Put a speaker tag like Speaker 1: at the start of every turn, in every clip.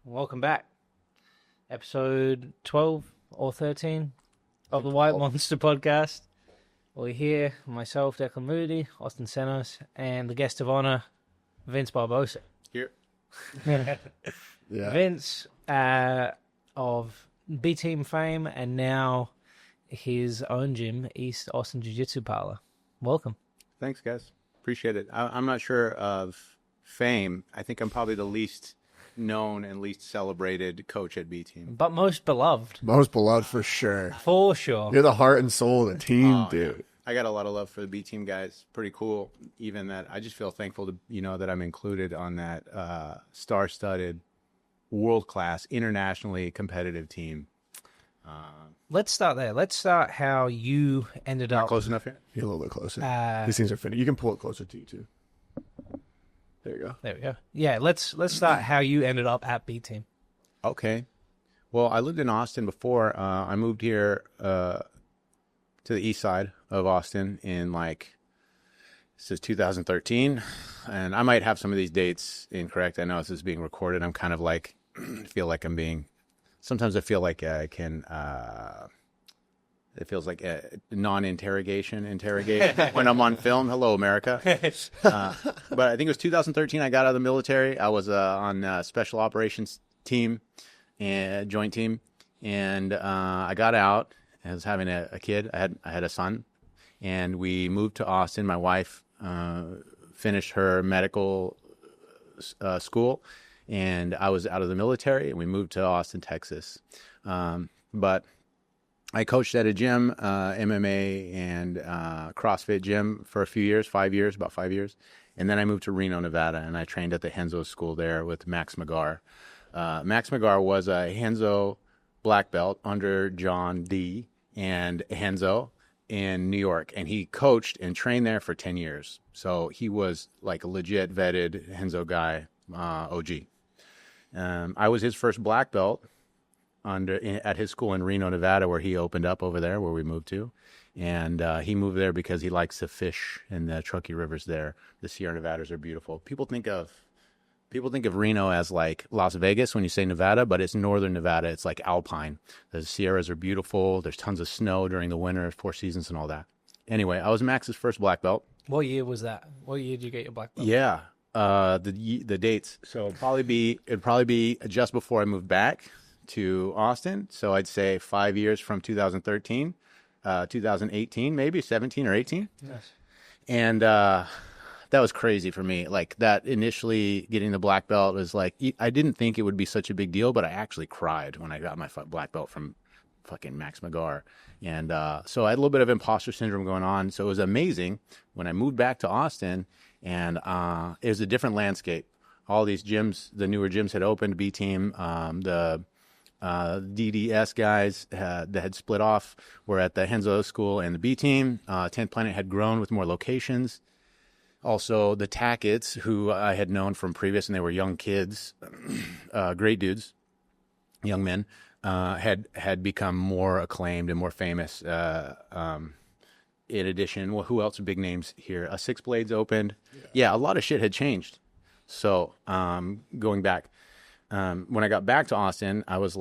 Speaker 1: Welcome back. Episode 12 or 13 of the White Monster podcast. We're here, myself, Declan Moody, Austin Senos, and the guest of honor, Vince Barbosa.
Speaker 2: Here.
Speaker 3: Yeah.
Speaker 1: Vince, of B-Team fame, and now his own gym, East Austin Jiu-Jitsu Parlour. Welcome.
Speaker 2: Thanks, guys. Appreciate it. I'm not sure of fame. I think I'm probably the least known and least celebrated coach at B-Team.
Speaker 1: But most beloved.
Speaker 3: Most beloved for sure.
Speaker 1: For sure.
Speaker 3: You're the heart and soul of the team, dude.
Speaker 2: Yeah. I got a lot of love for the B-Team guys. Pretty cool. Even that, I just feel thankful to, that I'm included on that star-studded, world-class, internationally competitive team.
Speaker 1: Let's start there. Let's start how you ended up.
Speaker 2: Close enough here?
Speaker 3: You're a little bit closer. These things are fitting. You can pull it closer to you, too. There you go.
Speaker 1: There we go. Yeah, let's start how you ended up at B-Team.
Speaker 2: Okay. Well, I lived in Austin before. I moved here to the east side of Austin in this is 2013. And I might have some of these dates incorrect. I know this is being recorded. I'm kind of feel like I'm being, sometimes I feel like I can, it feels like a non-interrogation when I'm on film. Hello, America. But I think it was 2013 I got out of the military. I was on special operations team and joint team. And I got out. I was having a kid. I had a son. And we moved to Austin. My wife finished her medical school. And I was out of the military. And we moved to Austin, Texas. But I coached at a gym, MMA and CrossFit gym for a few years, about 5 years. And then I moved to Reno, Nevada, and I trained at the Henzo school there with Max McGar. Max McGar was a Henzo black belt under John D. and Henzo in New York. And he coached and trained there for 10 years. So he was like a legit vetted Henzo guy, OG. I was his first black belt at his school in Reno, Nevada, where he opened up over there, where we moved to. And he moved there because he likes to fish in the Truckee rivers there. The Sierra Nevadas are beautiful. People think of Reno as like Las Vegas when you say Nevada, but it's northern Nevada. It's like alpine. The Sierras are beautiful. There's tons of snow during the winter, 4 seasons and all that. Anyway, I was Max's first black belt.
Speaker 1: What year was that? What year did you get your black belt?
Speaker 2: Yeah, the dates. So it'd probably be just before I moved back to Austin. So I'd say 5 years from 2013, 2018, maybe 17 or 18.
Speaker 1: Yes.
Speaker 2: And that was crazy for me. Like that initially getting the black belt was like, I didn't think it would be such a big deal, but I actually cried when I got my black belt from fucking Max McGar. And so I had a little bit of imposter syndrome going on. So it was amazing when I moved back to Austin and it was a different landscape. All these gyms, the newer gyms had opened, B-Team, the DDS guys that had split off were at the Henzo school and the B-Team. 10th Planet had grown with more locations. Also, the Tackets, who I had known from previous, and they were young kids, great dudes, young men, had become more acclaimed and more famous. In addition, well, who else? Big names here. Six Blades opened. Yeah, a lot of shit had changed. So going back. When I got back to Austin, I was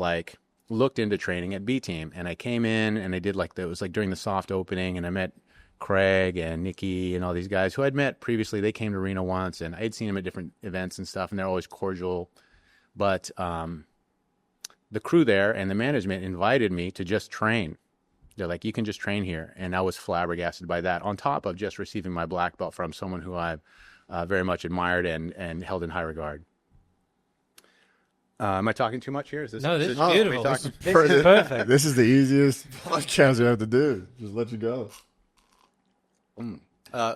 Speaker 2: looked into training at B-Team, and I came in and I did it was during the soft opening, and I met Craig and Nikki and all these guys who I'd met previously. They came to Reno once, and I'd seen them at different events and stuff, and they're always cordial. But the crew there and the management invited me to just train. They're like, you can just train here. And I was flabbergasted by that, on top of just receiving my black belt from someone who I've very much admired and held in high regard. Am I talking too much here?
Speaker 1: No, this is beautiful. This is perfect.
Speaker 3: This is the easiest podcast we have to do. Just let you go.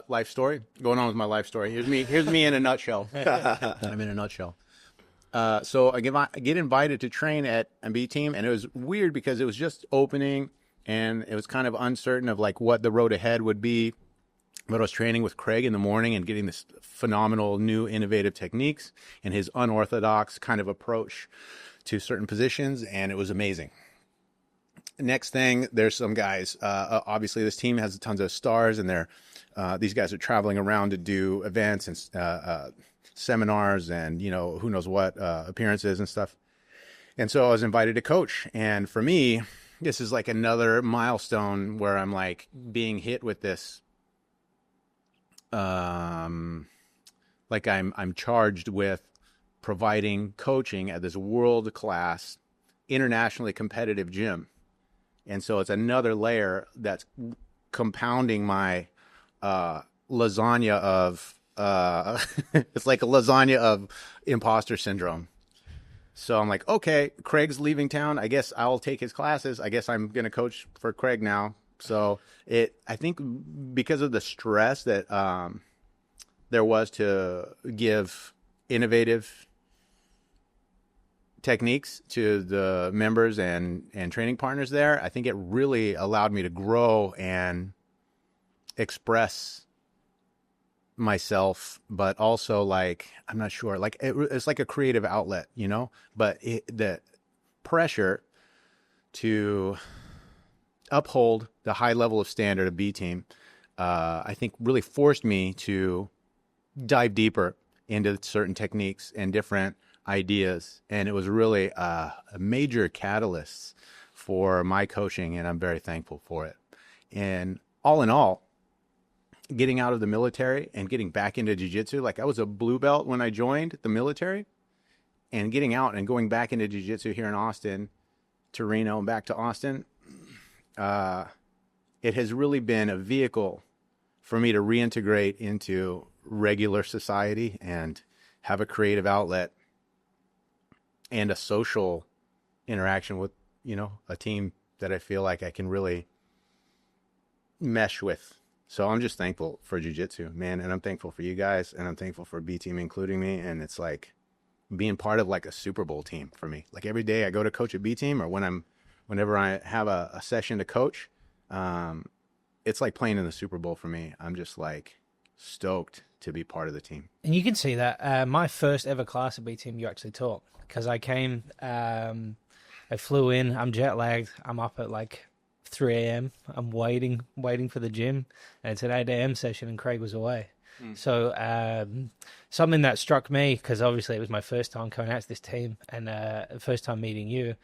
Speaker 2: Life story. Going on with my life story. Here's me in a nutshell. I'm in a nutshell. So I get invited to train at a B-Team, and it was weird because it was just opening, and it was kind of uncertain of what the road ahead would be. But I was training with Craig in the morning and getting this phenomenal new innovative techniques and his unorthodox kind of approach to certain positions, and it was amazing. Next thing, there's some guys. Obviously, this team has tons of stars, and these guys are traveling around to do events and seminars and who knows what appearances and stuff. And so I was invited to coach. And for me, this is like another milestone where I'm like being hit with this, like I'm charged with providing coaching at this world-class, internationally competitive gym. And so it's another layer that's compounding my lasagna of, it's like a lasagna of imposter syndrome. So I'm like, okay, Craig's leaving town. I guess I'll take his classes. I guess I'm going to coach for Craig now. So I think because of the stress that there was to give innovative techniques to the members and training partners there, I think it really allowed me to grow and express myself, but also like, I'm not sure, like it's like a creative outlet, you know, but the pressure to uphold the high level of standard of B team, I think really forced me to dive deeper into certain techniques and different ideas. And it was really a major catalyst for my coaching, and I'm very thankful for it. And all in all, getting out of the military and getting back into jiu-jitsu, like I was a blue belt when I joined the military, and getting out and going back into jiu-jitsu here in Austin to Reno and back to Austin, it has really been a vehicle for me to reintegrate into regular society and have a creative outlet and a social interaction with, you know, a team that I feel like I can really mesh with. So I'm just thankful for jiu-jitsu, man. And I'm thankful for you guys, and I'm thankful for B team including me. And it's like being part of like a Super Bowl team for me. Like every day I go to coach a B team, or whenever I have a session to coach, it's like playing in the Super Bowl for me. I'm just like stoked to be part of the team.
Speaker 1: And you can see that my first ever class at B team, you actually taught, because I came, I flew in, I'm jet lagged, I'm up at like 3 a.m. I'm waiting for the gym, and it's an 8 a.m. session, and Craig was away. So something that struck me, because obviously it was my first time coming out to this team, and first time meeting you,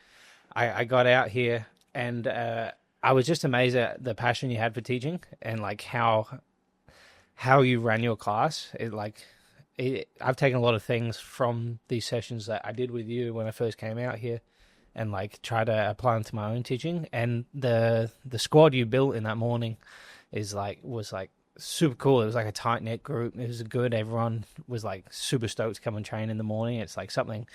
Speaker 1: I got out here, and I was just amazed at the passion you had for teaching, and like how you ran your class. I've taken a lot of things from these sessions that I did with you when I first came out here, and like try to apply them to my own teaching. And the squad you built in that morning was like super cool. It was like a tight knit group. It was good. Everyone was like super stoked to come and train in the morning. It's like something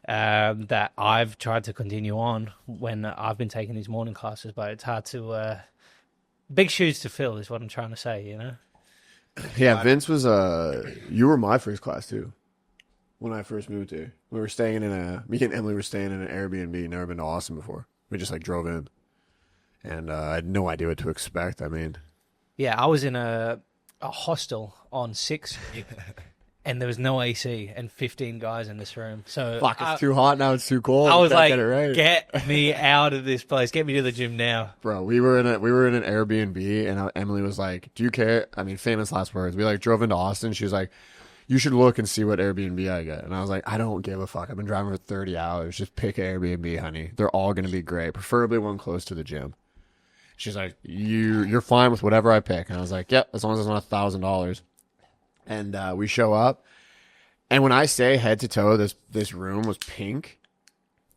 Speaker 1: that I've tried to continue on when I've been taking these morning classes, but it's hard to big shoes to fill is what I'm trying to say, you know.
Speaker 3: Yeah, Vince was you were my first class too. When I first moved here, we were staying me and Emily were staying in an Airbnb. Never been to Austin before. We just like drove in, and I had no idea what to expect. I mean,
Speaker 1: yeah, I was in a hostel on 6, and there was no AC and 15 guys in this room. So
Speaker 3: fuck, it's too hot now. It's too cold.
Speaker 1: I was like,
Speaker 3: get it right.
Speaker 1: Get me out of this place. Get me to the gym now,
Speaker 3: bro. We were in an Airbnb, and Emily was like, "Do you care?" I mean, famous last words. We like drove into Austin. She was like, "You should look and see what Airbnb I get." And I was like, "I don't give a fuck. I've been driving for 30 hours. Just pick an Airbnb, honey. They're all going to be great. Preferably one close to the gym." She's like, "You're fine with whatever I pick." And I was like, "Yep, as long as it's not $1,000. And we show up. And when I say head to toe, this room was pink.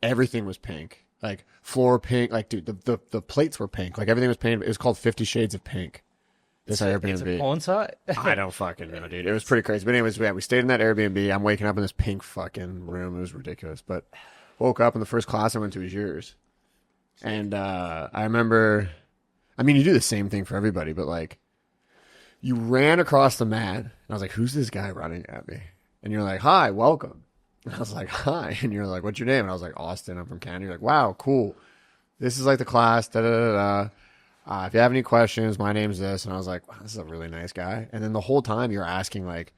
Speaker 3: Everything was pink. Like floor pink. Like, dude, the plates were pink. Like everything was painted. It was called 50 Shades of Pink. This Airbnb.
Speaker 1: It's a porn site?
Speaker 3: I don't fucking know, dude. It was pretty crazy. But anyways, yeah, we stayed in that Airbnb. I'm waking up in this pink fucking room. It was ridiculous. But woke up, and the first class I went to was yours. And I remember, I mean, you do the same thing for everybody, but like, you ran across the mat, and I was like, who's this guy running at me? And you're like, hi, welcome. And I was like, hi. And you're like, what's your name? And I was like, Austin, I'm from Canada. You're like, wow, cool. This is like the class, da-da-da-da. If you have any questions, my name's this. And I was like, wow, this is a really nice guy. And then the whole time you're asking, like,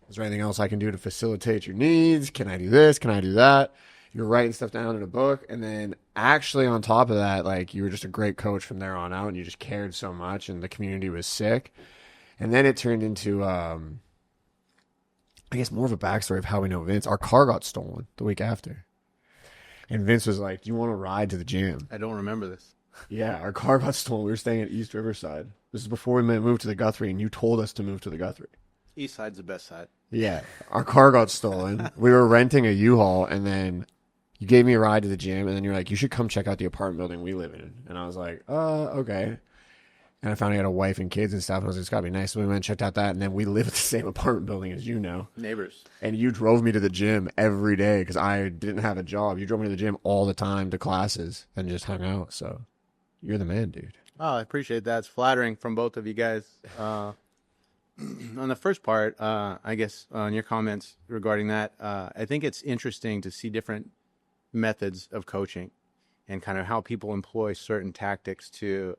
Speaker 3: is there anything else I can do to facilitate your needs? Can I do this? Can I do that? You're writing stuff down in a book. And then actually on top of that, like, you were just a great coach from there on out, and you just cared so much, and the community was sick. And then it turned into, I guess, more of a backstory of how we know Vince. Our car got stolen the week after. And Vince was like, "Do you want to ride to the gym?"
Speaker 2: I don't remember this.
Speaker 3: Yeah, our car got stolen. We were staying at East Riverside. This is before we moved to the Guthrie, and you told us to move to the Guthrie.
Speaker 2: East side's the best side.
Speaker 3: Yeah, our car got stolen. We were renting a U-Haul, and then you gave me a ride to the gym, and then you're like, "You should come check out the apartment building we live in." And I was like, okay." And I found he had a wife and kids and stuff. And I was like, "It's gotta be nice." So we went and checked out that, and then we live at the same apartment building as you know.
Speaker 2: Neighbors.
Speaker 3: And you drove me to the gym every day because I didn't have a job. You drove me to the gym all the time to classes and just hung out. So you're the man, dude.
Speaker 2: Oh, I appreciate that. It's flattering from both of you guys. On the first part, I guess on your comments regarding that, I think it's interesting to see different methods of coaching and kind of how people employ certain tactics to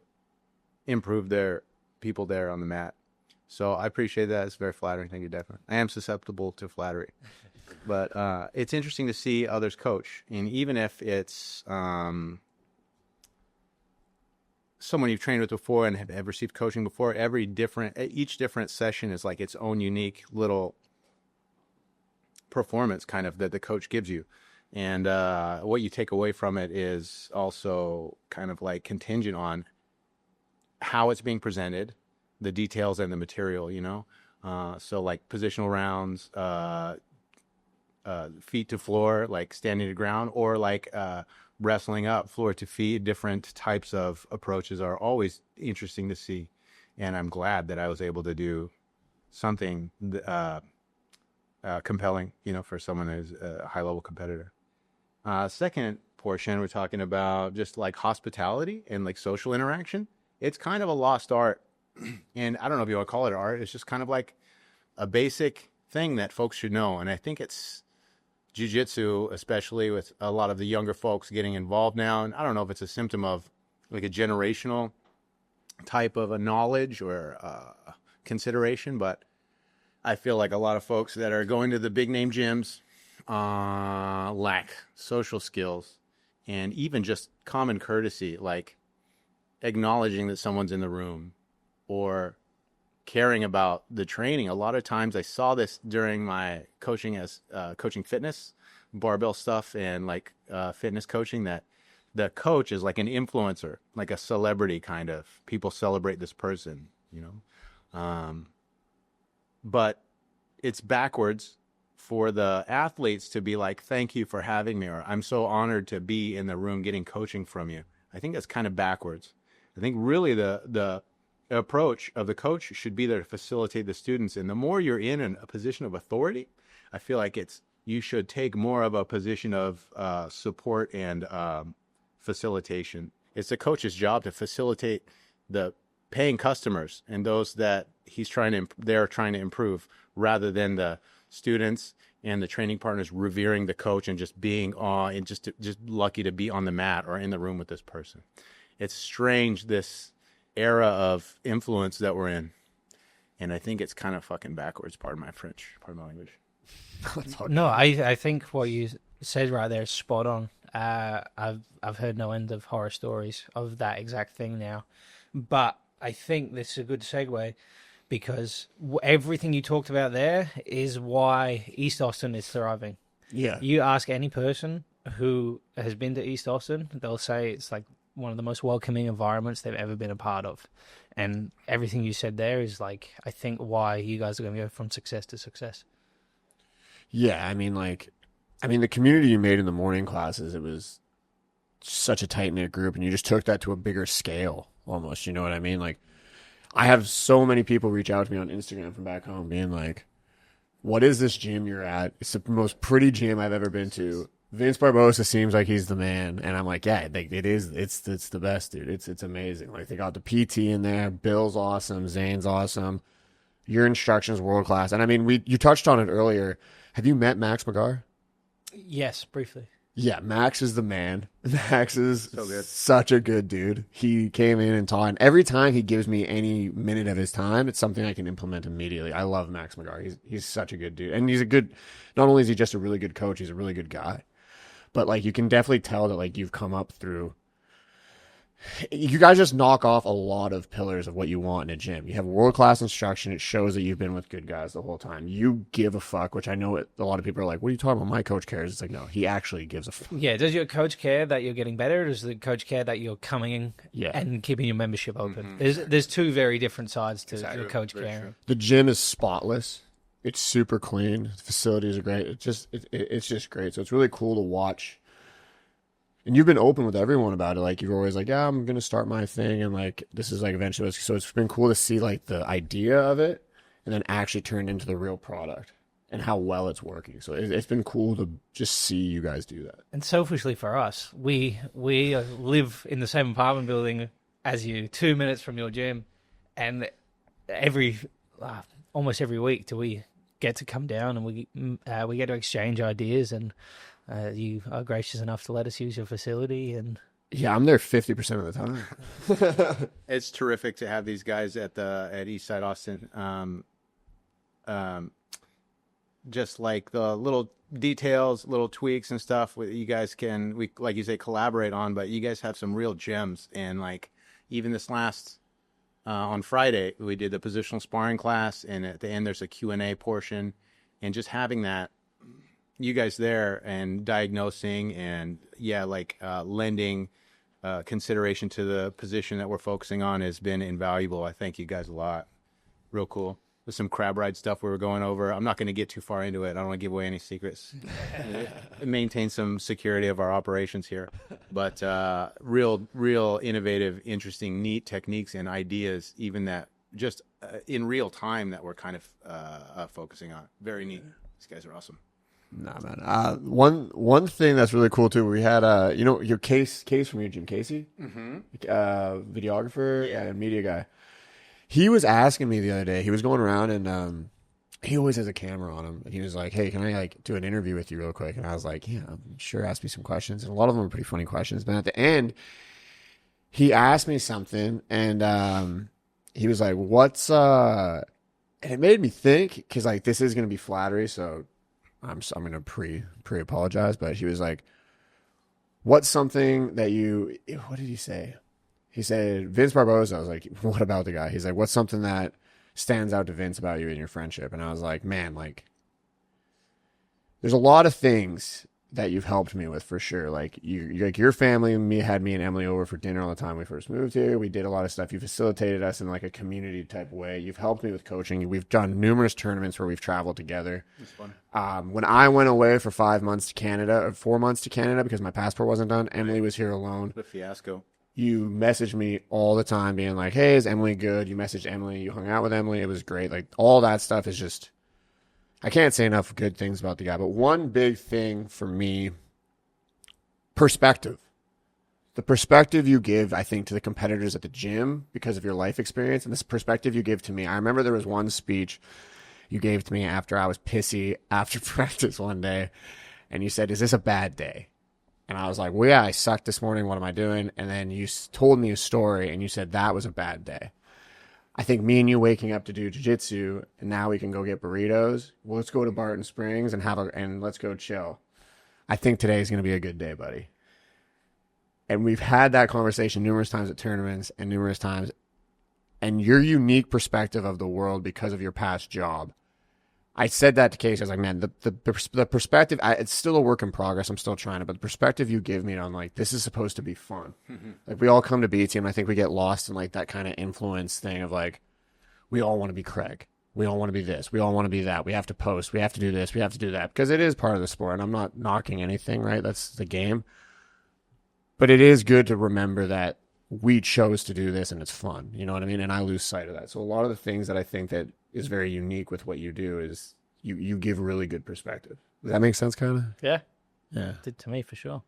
Speaker 2: improve their people there on the mat. So I appreciate that. It's very flattering. Thank you, definitely. I am susceptible to flattery. But it's interesting to see others coach. And even if it's someone you've trained with before and have received coaching before, each different session is like its own unique little performance kind of that the coach gives you. And what you take away from it is also kind of like contingent on how it's being presented, the details and the material, you know? So like positional rounds, feet to floor, like standing to ground, or like wrestling up floor to feet. Different types of approaches are always interesting to see. And I'm glad that I was able to do something compelling, you know, for someone who's a high level competitor. Second portion, we're talking about just like hospitality and like social interaction. It's kind of a lost art. And I don't know if you want to call it art. It's just kind of like a basic thing that folks should know. And I think it's jiu-jitsu, especially with a lot of the younger folks getting involved now. And I don't know if it's a symptom of like a generational type of a knowledge or consideration, but I feel like a lot of folks that are going to the big name gyms lack social skills and even just common courtesy, like acknowledging that someone's in the room or caring about the training. A lot of times I saw this during my coaching as coaching fitness, barbell stuff, and like fitness coaching, that the coach is like an influencer, like a celebrity kind of. People celebrate this person, you know. But it's backwards for the athletes to be like, "Thank you for having me," or "I'm so honored to be in the room getting coaching from you." I think that's kind of backwards. I think really the approach of the coach should be there to facilitate the students. And the more you're in a position of authority, I feel like you should take more of a position of support and facilitation. It's the coach's job to facilitate the paying customers and those that they're trying to improve, rather than the students and the training partners revering the coach and just being and just lucky to be on the mat or in the room with this person. It's strange, this era of influence that we're in. And I think it's kind of fucking backwards. Pardon my French, pardon my language.
Speaker 1: No, I think what you said right there is spot on. I've heard no end of horror stories of that exact thing now. But I think this is a good segue, because everything you talked about there is why East Austin is thriving.
Speaker 3: Yeah.
Speaker 1: You ask any person who has been to East Austin, they'll say it's like one of the most welcoming environments they've ever been a part of. And everything you said there is like, I think, why you guys are going to go from success to success.
Speaker 3: Yeah, I mean, the community you made in the morning classes, it was such a tight-knit group, and you just took that to a bigger scale almost, you know what I mean? Like, I have so many people reach out to me on Instagram from back home being like, "What is this gym you're at? It's the most pretty gym I've ever been to. Vince Barbosa seems like he's the man." And I'm like, "Yeah, it is. It's the best, dude. It's amazing. Like, they got the PT in there. Bill's awesome. Zane's awesome. Your instruction's world class." And I mean, you touched on it earlier. Have you met Max McGar?
Speaker 1: Yes, briefly.
Speaker 3: Yeah, Max is the man. Max is
Speaker 2: So good.
Speaker 3: Such a good dude. He came in and taught, and every time he gives me any minute of his time, it's something I can implement immediately. I love Max McGar. He's such a good dude. And he's not only is he just a really good coach, he's a really good guy. But like, you can definitely tell that like you've come up through you guys just knock off a lot of pillars of what you want in a gym. You have world-class instruction. It shows that you've been with good guys the whole time. You give a fuck, which I know a lot of people are like, what are you talking about? My coach cares. It's like, no, he actually gives a fuck.
Speaker 1: Yeah, does your coach care that you're getting better, or does the coach care that you're coming
Speaker 3: Yeah.
Speaker 1: and keeping your membership open? There's two very different sides to
Speaker 2: Exactly.
Speaker 1: the coach
Speaker 2: Very
Speaker 1: care.
Speaker 2: true.
Speaker 3: The gym is spotless. It's super clean. The facilities are great. It's just great. So it's really cool to watch. And you've been open with everyone about it. Like, you're always like, yeah, I'm going to start my thing. And like, this is like eventually. So it's been cool to see like the idea of it and then actually turn into the real product and how well it's working. So it's been cool to just see you guys do that.
Speaker 1: And selfishly for us, we live in the same apartment building as you, 2 minutes from your gym, and almost every week do we get to come down and we get to exchange ideas, and you are gracious enough to let us use your facility. And
Speaker 3: Yeah, I'm there 50% of the time.
Speaker 2: It's terrific to have these guys at Eastside Austin. Just like the little details, little tweaks and stuff you guys we like you say, collaborate on, but you guys have some real gems. And like, even this last, on Friday, we did the positional sparring class, and at the end there's a Q&A portion, and just having that, you guys there and diagnosing and lending consideration to the position that we're focusing on has been invaluable. I thank you guys a lot. Real cool. There's some crab ride stuff we were going over. I'm not going to get too far into it. I don't want to give away any secrets. Maintain some security of our operations here. But real innovative, interesting, neat techniques and ideas, even that just in real time, that we're kind of focusing on. Very neat. These guys are awesome.
Speaker 3: Nah, man. One thing that's really cool too, we had your case from your gym, Casey, videographer and media guy. He was asking me the other day. He was going around and he always has a camera on him. And he was like, "Hey, can I like do an interview with you real quick?" And I was like, "Yeah, sure. Ask me some questions." And a lot of them were pretty funny questions. But at the end, he asked me something, and he was like, "What's?" And it made me think, because like this is going to be flattery, so I'm going to pre apologize. But he was like, "What's something that you?" What did he say? He said, Vince Barbosa. I was like, what about the guy? He's like, what's something that stands out to Vince about you and your friendship? And I was like, man, like, there's a lot of things that you've helped me with for sure. Like, your family had me and Emily over for dinner all the time when we first moved here. We did a lot of stuff. You facilitated us in like a community type way. You've helped me with coaching. We've done numerous tournaments where we've traveled together.
Speaker 2: It's fun.
Speaker 3: When I went away for 4 months to Canada because my passport wasn't done, Emily was here alone.
Speaker 2: The fiasco.
Speaker 3: You messaged me all the time being like, hey, is Emily good? You messaged Emily. You hung out with Emily. It was great. Like, all that stuff is just, I can't say enough good things about the guy. But one big thing for me, perspective. The perspective you give, I think, to the competitors at the gym because of your life experience, and this perspective you give to me. I remember there was one speech you gave to me after I was pissy after practice one day, and you said, is this a bad day? And I was like, well, yeah, I sucked this morning. What am I doing? And then you told me a story, and you said that was a bad day. I think me and you waking up to do jiu-jitsu, and now we can go get burritos. Well, let's go to Barton Springs and let's go chill. I think today is going to be a good day, buddy. And we've had that conversation numerous times at tournaments and numerous times. And your unique perspective of the world because of your past job. I said that to Casey. I was like, man, the perspective, it's still a work in progress. I'm still trying to, but the perspective you give me on like, this is supposed to be fun. Mm-hmm. Like, we all come to BT, and I think we get lost in like that kind of influence thing of like, we all want to be Craig. We all want to be this. We all want to be that. We have to post. We have to do this. We have to do that, because it is part of the sport. And I'm not knocking anything, right? That's the game. But it is good to remember that we chose to do this and it's fun. You know what I mean? And I lose sight of that. So a lot of the things that I think that is very unique with what you do is you give really good perspective. Does that make sense, kind of?
Speaker 1: Yeah.
Speaker 3: Yeah.
Speaker 1: It did to me for sure.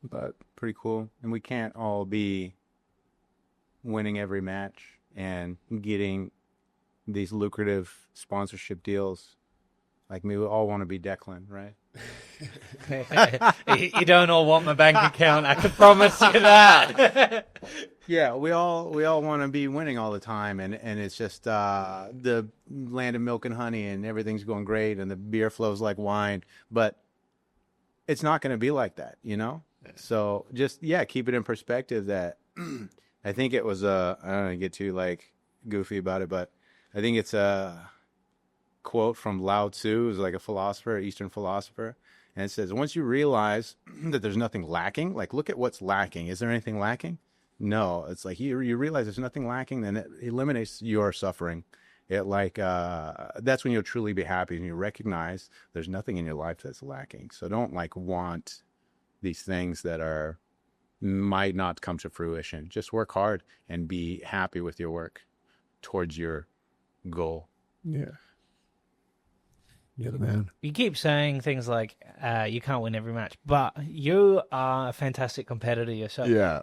Speaker 2: But pretty cool. And we can't all be winning every match and getting these lucrative sponsorship deals. Like me, we all want to be Declan, right?
Speaker 1: You don't all want my bank account. I can promise you that.
Speaker 2: Yeah, we all want to be winning all the time, and it's just the land of milk and honey, and everything's going great, and the beer flows like wine. But it's not going to be like that, you know. So just keep it in perspective that I think it was I don't want to get too like goofy about it, but I think it's a quote from Lao Tzu, who's like a philosopher, Eastern philosopher. And it says, once you realize that there's nothing lacking, like look at what's lacking. Is there anything lacking? No. It's like you realize there's nothing lacking, then it eliminates your suffering. It like that's when you'll truly be happy, and you recognize there's nothing in your life that's lacking. So don't like want these things that might not come to fruition. Just work hard and be happy with your work towards your goal.
Speaker 3: Yeah. You're the man.
Speaker 1: You keep saying things like you can't win every match, but you are a fantastic competitor yourself.
Speaker 3: Yeah.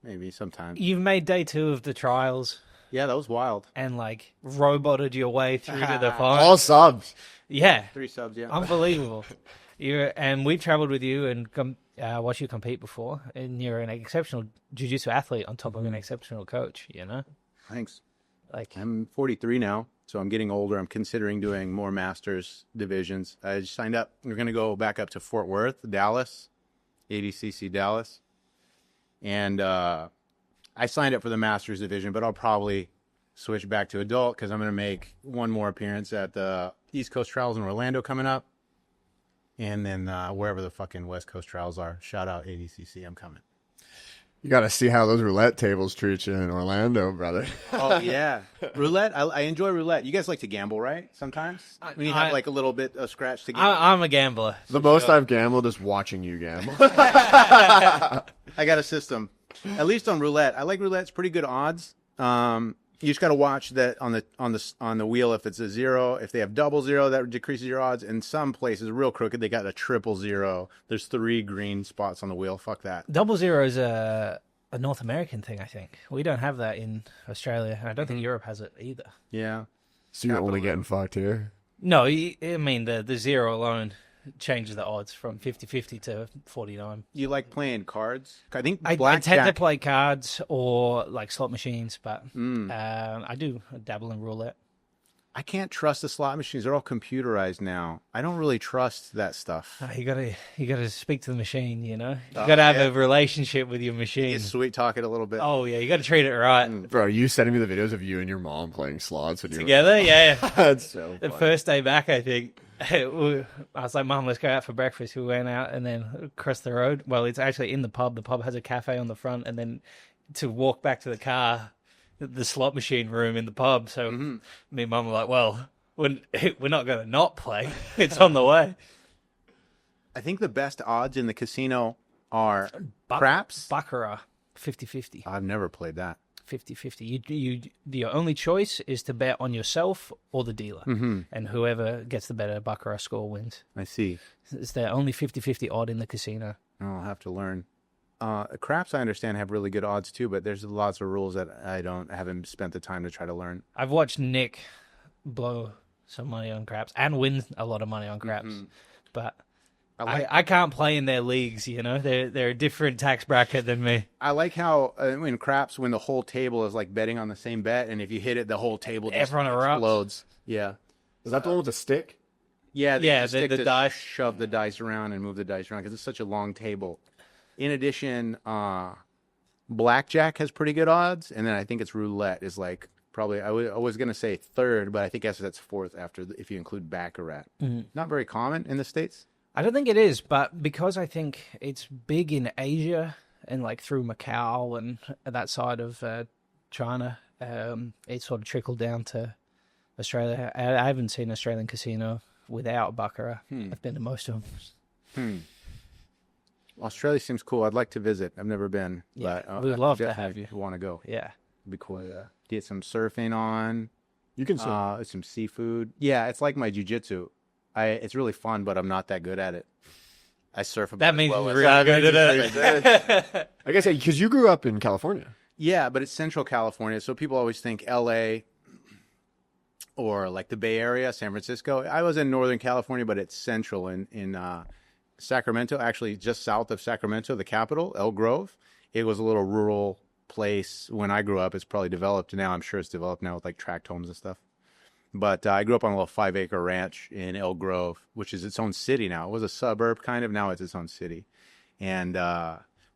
Speaker 2: Maybe sometimes.
Speaker 1: You've made day 2 of the trials.
Speaker 2: Yeah, that was wild.
Speaker 1: And like roboted your way through to the final.
Speaker 3: All subs.
Speaker 1: Yeah.
Speaker 2: 3 subs, yeah.
Speaker 1: Unbelievable. And we've traveled with you and watched you compete before, and you're an exceptional jiu-jitsu athlete on top of an exceptional coach, you know?
Speaker 2: Thanks.
Speaker 1: Like,
Speaker 2: I'm 43 now, so I'm getting older. I'm considering doing more masters divisions. I just signed up. We're going to go back up to Fort Worth, Dallas, ADCC Dallas. And I signed up for the masters division, but I'll probably switch back to adult because I'm going to make one more appearance at the East Coast Trials in Orlando coming up. And then wherever the fucking West Coast Trials are, shout out ADCC, I'm coming.
Speaker 3: You got to see how those roulette tables treat you in Orlando, brother.
Speaker 2: Oh, yeah. Roulette, I enjoy roulette. You guys like to gamble, right? Sometimes? When you have like a little bit of scratch to gamble.
Speaker 1: I'm a gambler.
Speaker 3: The most I've gambled is watching you gamble.
Speaker 2: I got a system. At least on roulette. I like roulette. It's pretty good odds. You just got to watch that on the wheel. If it's a 0, if they have double 0, that decreases your odds. In some places, real crooked, they got a 000. There's 3 green spots on the wheel. Fuck that.
Speaker 1: 000 is a North American thing, I think. We don't have that in Australia. I don't think Europe has it either.
Speaker 2: Yeah.
Speaker 3: So you're only getting fucked here?
Speaker 1: No, I mean, the 0 alone changes the odds from 50-50 to 49.
Speaker 2: You like playing cards? I think
Speaker 1: I
Speaker 2: blackjack.
Speaker 1: tend to play cards or like slot machines, but I do dabble in roulette.
Speaker 2: I can't trust the slot machines. They're all computerized now. I don't really trust that stuff.
Speaker 1: You gotta speak to the machine, you know? You gotta have a relationship with your machine.
Speaker 2: You sweet talk it a little bit.
Speaker 1: Oh, yeah, you gotta treat it right.
Speaker 3: Bro, you sending me the videos of you and your mom playing slots when
Speaker 1: Together? Yeah.
Speaker 3: That's so funny.
Speaker 1: The first day back, I think, I was like, Mom, let's go out for breakfast. We went out and then across the road. Well, it's actually in the pub. The pub has a cafe on the front. And then to walk back to the car, the slot machine room in the pub. So me and Mum were like, well, we're not going to not play. It's on the way.
Speaker 2: I think the best odds in the casino are craps.
Speaker 1: Baccarat, 50-50.
Speaker 2: I've never played that.
Speaker 1: 50-50. Your only choice is to bet on yourself or the dealer. And whoever gets the better Baccarat score wins.
Speaker 2: I see.
Speaker 1: It's the only 50-50 odd in the casino.
Speaker 2: I'll have to learn. Craps, I understand, have really good odds too, but there's lots of rules that I haven't spent the time to try to learn.
Speaker 1: I've watched Nick blow some money on craps and win a lot of money on craps, but I can't play in their leagues. You know, they're a different tax bracket than me.
Speaker 2: I like how in craps, when the whole table is like betting on the same bet, and if you hit it, the whole table just
Speaker 1: Everyone erupts.
Speaker 2: explodes. Yeah.
Speaker 3: Is that the one with the stick?
Speaker 2: Yeah,
Speaker 1: the dice.
Speaker 2: Shove the dice around and move the dice around because it's such a long table. In addition, blackjack has pretty good odds, and then I think it's roulette is like probably I was gonna say third, but I think that's fourth after if you include baccarat. Not very common in the States.
Speaker 1: I don't think it is, but because I think it's big in Asia and like through Macau and that side of China, it sort of trickled down to Australia. I haven't seen an Australian casino without baccarat. I've been to most of them.
Speaker 2: Australia seems cool. I'd like to visit. I've never been.
Speaker 1: Yeah,
Speaker 2: but
Speaker 1: we'd love to have you.
Speaker 2: Want to go?
Speaker 1: Yeah,
Speaker 2: it'd be cool. Get some surfing on.
Speaker 3: You can surf.
Speaker 2: Some seafood. Yeah, it's like my jiu-jitsu. It's really fun, but I'm not that good at it. I surf about
Speaker 1: that means
Speaker 2: as well
Speaker 1: you're
Speaker 2: as
Speaker 1: really good at it.
Speaker 3: Like I said, because you grew up in California.
Speaker 2: Yeah, but it's Central California, so people always think L.A. or like the Bay Area, San Francisco. I was in Northern California, but it's central in Sacramento, actually just south of Sacramento, the capital, El Grove. It was a little rural place when I grew up. It's probably developed now. I'm sure it's developed now with like tract homes and stuff. But I grew up on a little 5-acre ranch in El Grove, which is its own city now. It was a suburb kind of. Now it's its own city. And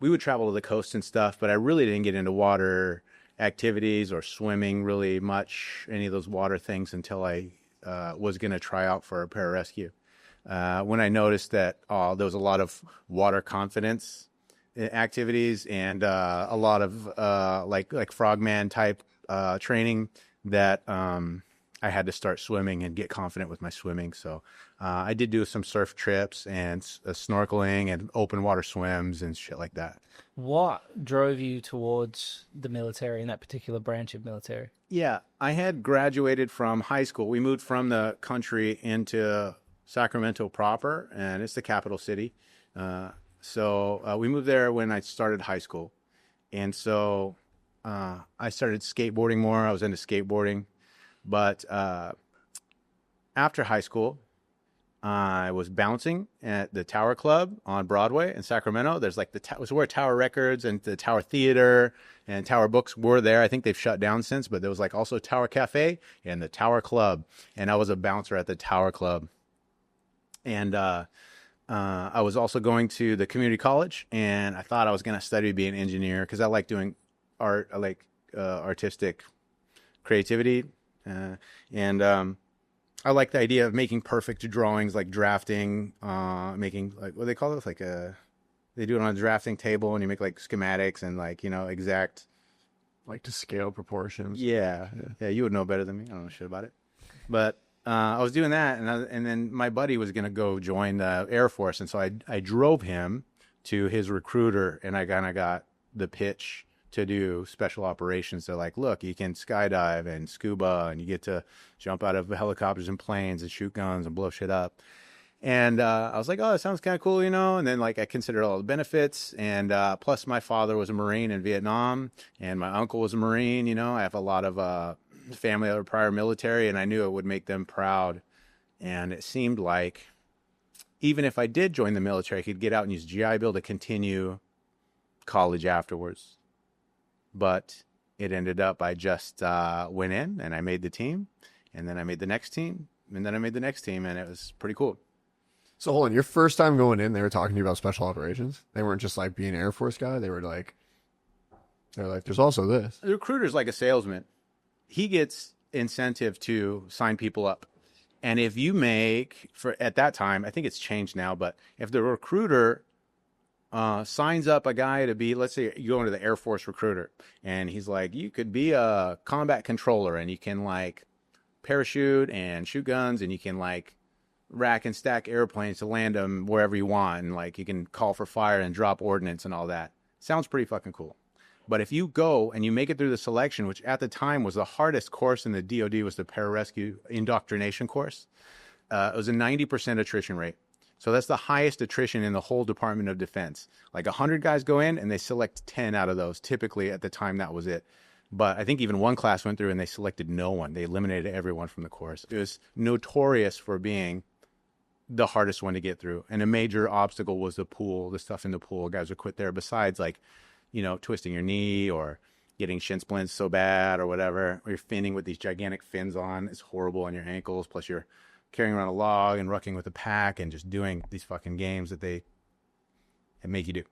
Speaker 2: we would travel to the coast and stuff, but I really didn't get into water activities or swimming really much, any of those water things, until I was going to try out for a pararescue. When I noticed that there was a lot of water confidence activities and a lot of like frogman type training, that I had to start swimming and get confident with my swimming. So I did do some surf trips and snorkeling and open water swims and shit like that.
Speaker 1: What drove you towards the military and that particular branch of military?
Speaker 2: Yeah, I had graduated from high school. We moved from the country into Sacramento proper, and it's the capital city. So we moved there when I started high school. And so I started skateboarding more. I was into skateboarding. But after high school, I was bouncing at the Tower Club on Broadway in Sacramento. There's like it was where Tower Records and the Tower Theater and Tower Books were there. I think they've shut down since, but there was like also Tower Cafe and the Tower Club. And I was a bouncer at the Tower Club. And I was also going to the community college, and I thought I was going to study to be an engineer because I like doing art. I like artistic creativity. I like the idea of making perfect drawings, like drafting, making like what they call it, like they do it on a drafting table, and you make like schematics and like, exact,
Speaker 3: like to scale proportions.
Speaker 2: Yeah. You would know better than me. I don't know shit about it, but I was doing that, and then my buddy was gonna go join the Air Force, and so I drove him to his recruiter, and I kind of got the pitch to do special operations. They're like, look, you can skydive and scuba, and you get to jump out of helicopters and planes and shoot guns and blow shit up. And I was like, oh, that sounds kind of cool, And then like I considered all the benefits, and plus my father was a Marine in Vietnam, and my uncle was a Marine. I have a lot of family that were prior military, and I knew it would make them proud. And it seemed like even if I did join the military, I could get out and use GI Bill to continue college afterwards. But it ended up I just went in and I made the team, and then I made the next team, and then I made the next team, and it was pretty cool.
Speaker 3: So hold on, your first time going in, they were talking to you about special operations? They weren't just like being an Air Force guy? They're like, there's also this.
Speaker 2: The recruiter's like a salesman. He gets incentive to sign people up. And if you make, at that time, I think it's changed now, but if the recruiter signs up a guy to be, let's say you go into the Air Force recruiter, and he's like, you could be a combat controller, and you can like parachute and shoot guns, and you can like rack and stack airplanes to land them wherever you want, and like you can call for fire and drop ordnance and all that. Sounds pretty fucking cool. But if you go and you make it through the selection, which at the time was the hardest course in the DoD, was the pararescue indoctrination course, it was a 90% attrition rate. So that's the highest attrition in the whole Department of Defense. Like 100 guys go in, and they select 10 out of those. Typically, at the time, that was it. But I think even one class went through, and they selected no one. They eliminated everyone from the course. It was notorious for being the hardest one to get through. And a major obstacle was the pool, the stuff in the pool. Guys would quit there, besides like, twisting your knee or getting shin splints so bad or whatever. Or you're finning with these gigantic fins on. It's horrible on your ankles. Plus you're carrying around a log and rucking with a pack and just doing these fucking games that they make you do.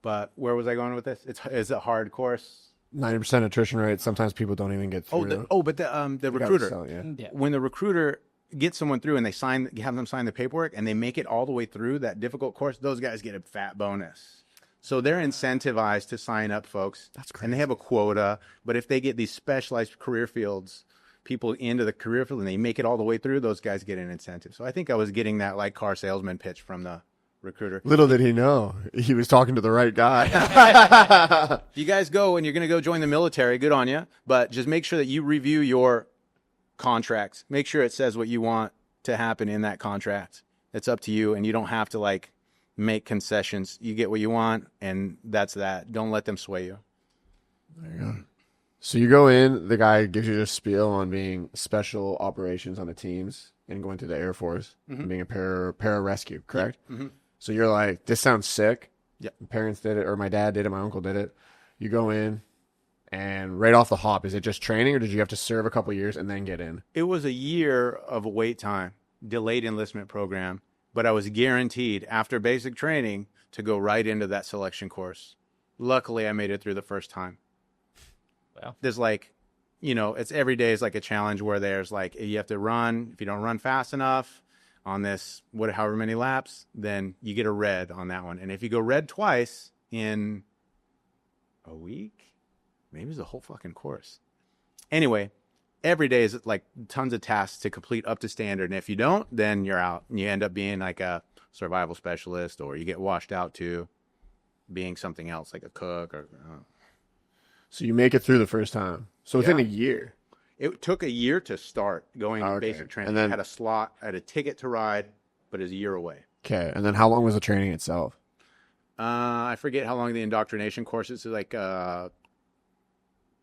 Speaker 2: But where was I going with this? It's a hard course.
Speaker 3: 90% attrition rate. Sometimes people don't even get through.
Speaker 2: The recruiter.
Speaker 1: Yeah.
Speaker 2: When the recruiter gets someone through and they have them sign the paperwork, and they make it all the way through that difficult course, those guys get a fat bonus. So they're incentivized to sign up, folks.
Speaker 3: That's crazy.
Speaker 2: And they have a quota. But if they get these specialized career fields, people into the career field, and they make it all the way through, those guys get an incentive. So I think I was getting that like car salesman pitch from the recruiter.
Speaker 3: Little did he know, he was talking to the right guy.
Speaker 2: If you guys go and you're going to go join the military, good on you. But just make sure that you review your contracts. Make sure it says what you want to happen in that contract. It's up to you, and you don't have to like make concessions. You get what you want, and that's that. Don't let them sway you.
Speaker 3: There you go. So you go in, the guy gives you a spiel on being special operations on the teams and going to the Air Force and being a pararescue, correct? Mm-hmm. So you're like, this sounds sick.
Speaker 2: Yeah.
Speaker 3: My parents did it, or my dad did it, my uncle did it. You go in, and right off the hop, is it just training, or did you have to serve a couple years and then get in?
Speaker 2: It was a year of wait time, delayed enlistment program, but I was guaranteed after basic training to go right into that selection course. Luckily, I made it through the first time.
Speaker 1: Wow.
Speaker 2: There's like, it's every day is like a challenge where there's like, you have to run. If you don't run fast enough on this, however many laps, then you get a red on that one. And if you go red twice in a week, maybe it's the whole fucking course. Anyway, every day is like tons of tasks to complete up to standard. And if you don't, then you're out. And you end up being like a survival specialist, or you get washed out to being something else, like a cook or...
Speaker 3: So you make it through the first time. So within a year.
Speaker 2: It took a year to start going basic training.
Speaker 3: And then,
Speaker 2: I had a slot, I had a ticket to ride, but it's a year away.
Speaker 3: Okay. And then how long was the training itself?
Speaker 2: I forget how long the indoctrination course is. It's like, I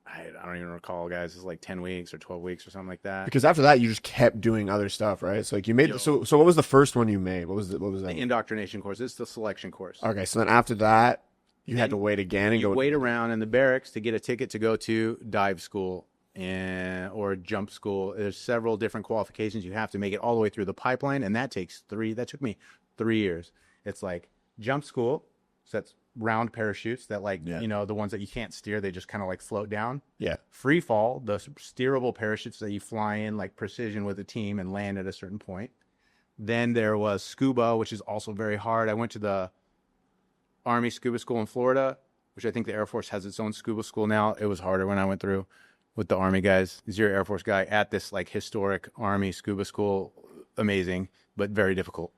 Speaker 2: don't even recall, guys. It's like 10 weeks or 12 weeks or something like that.
Speaker 3: Because after that, you just kept doing other stuff, right? So like you made, so what was the first one you made? What was that?
Speaker 2: The indoctrination course. It's the selection course.
Speaker 3: Okay. So then after that, you had to wait again and
Speaker 2: you wait around in the barracks to get a ticket to go to dive school or jump school. There's several different qualifications. You have to make it all the way through the pipeline, and that took me 3 years. It's like jump school, so that's round parachutes that the ones that you can't steer, they just kind of like float down.
Speaker 3: Yeah.
Speaker 2: Free fall, the steerable parachutes that you fly in like precision with a team and land at a certain point. Then there was scuba, which is also very hard. I went to the Army Scuba School in Florida, which I think the Air Force has its own scuba school now. It was harder when I went through with the Army guys. You're an Air Force guy at this like historic Army Scuba School. Amazing, but very difficult.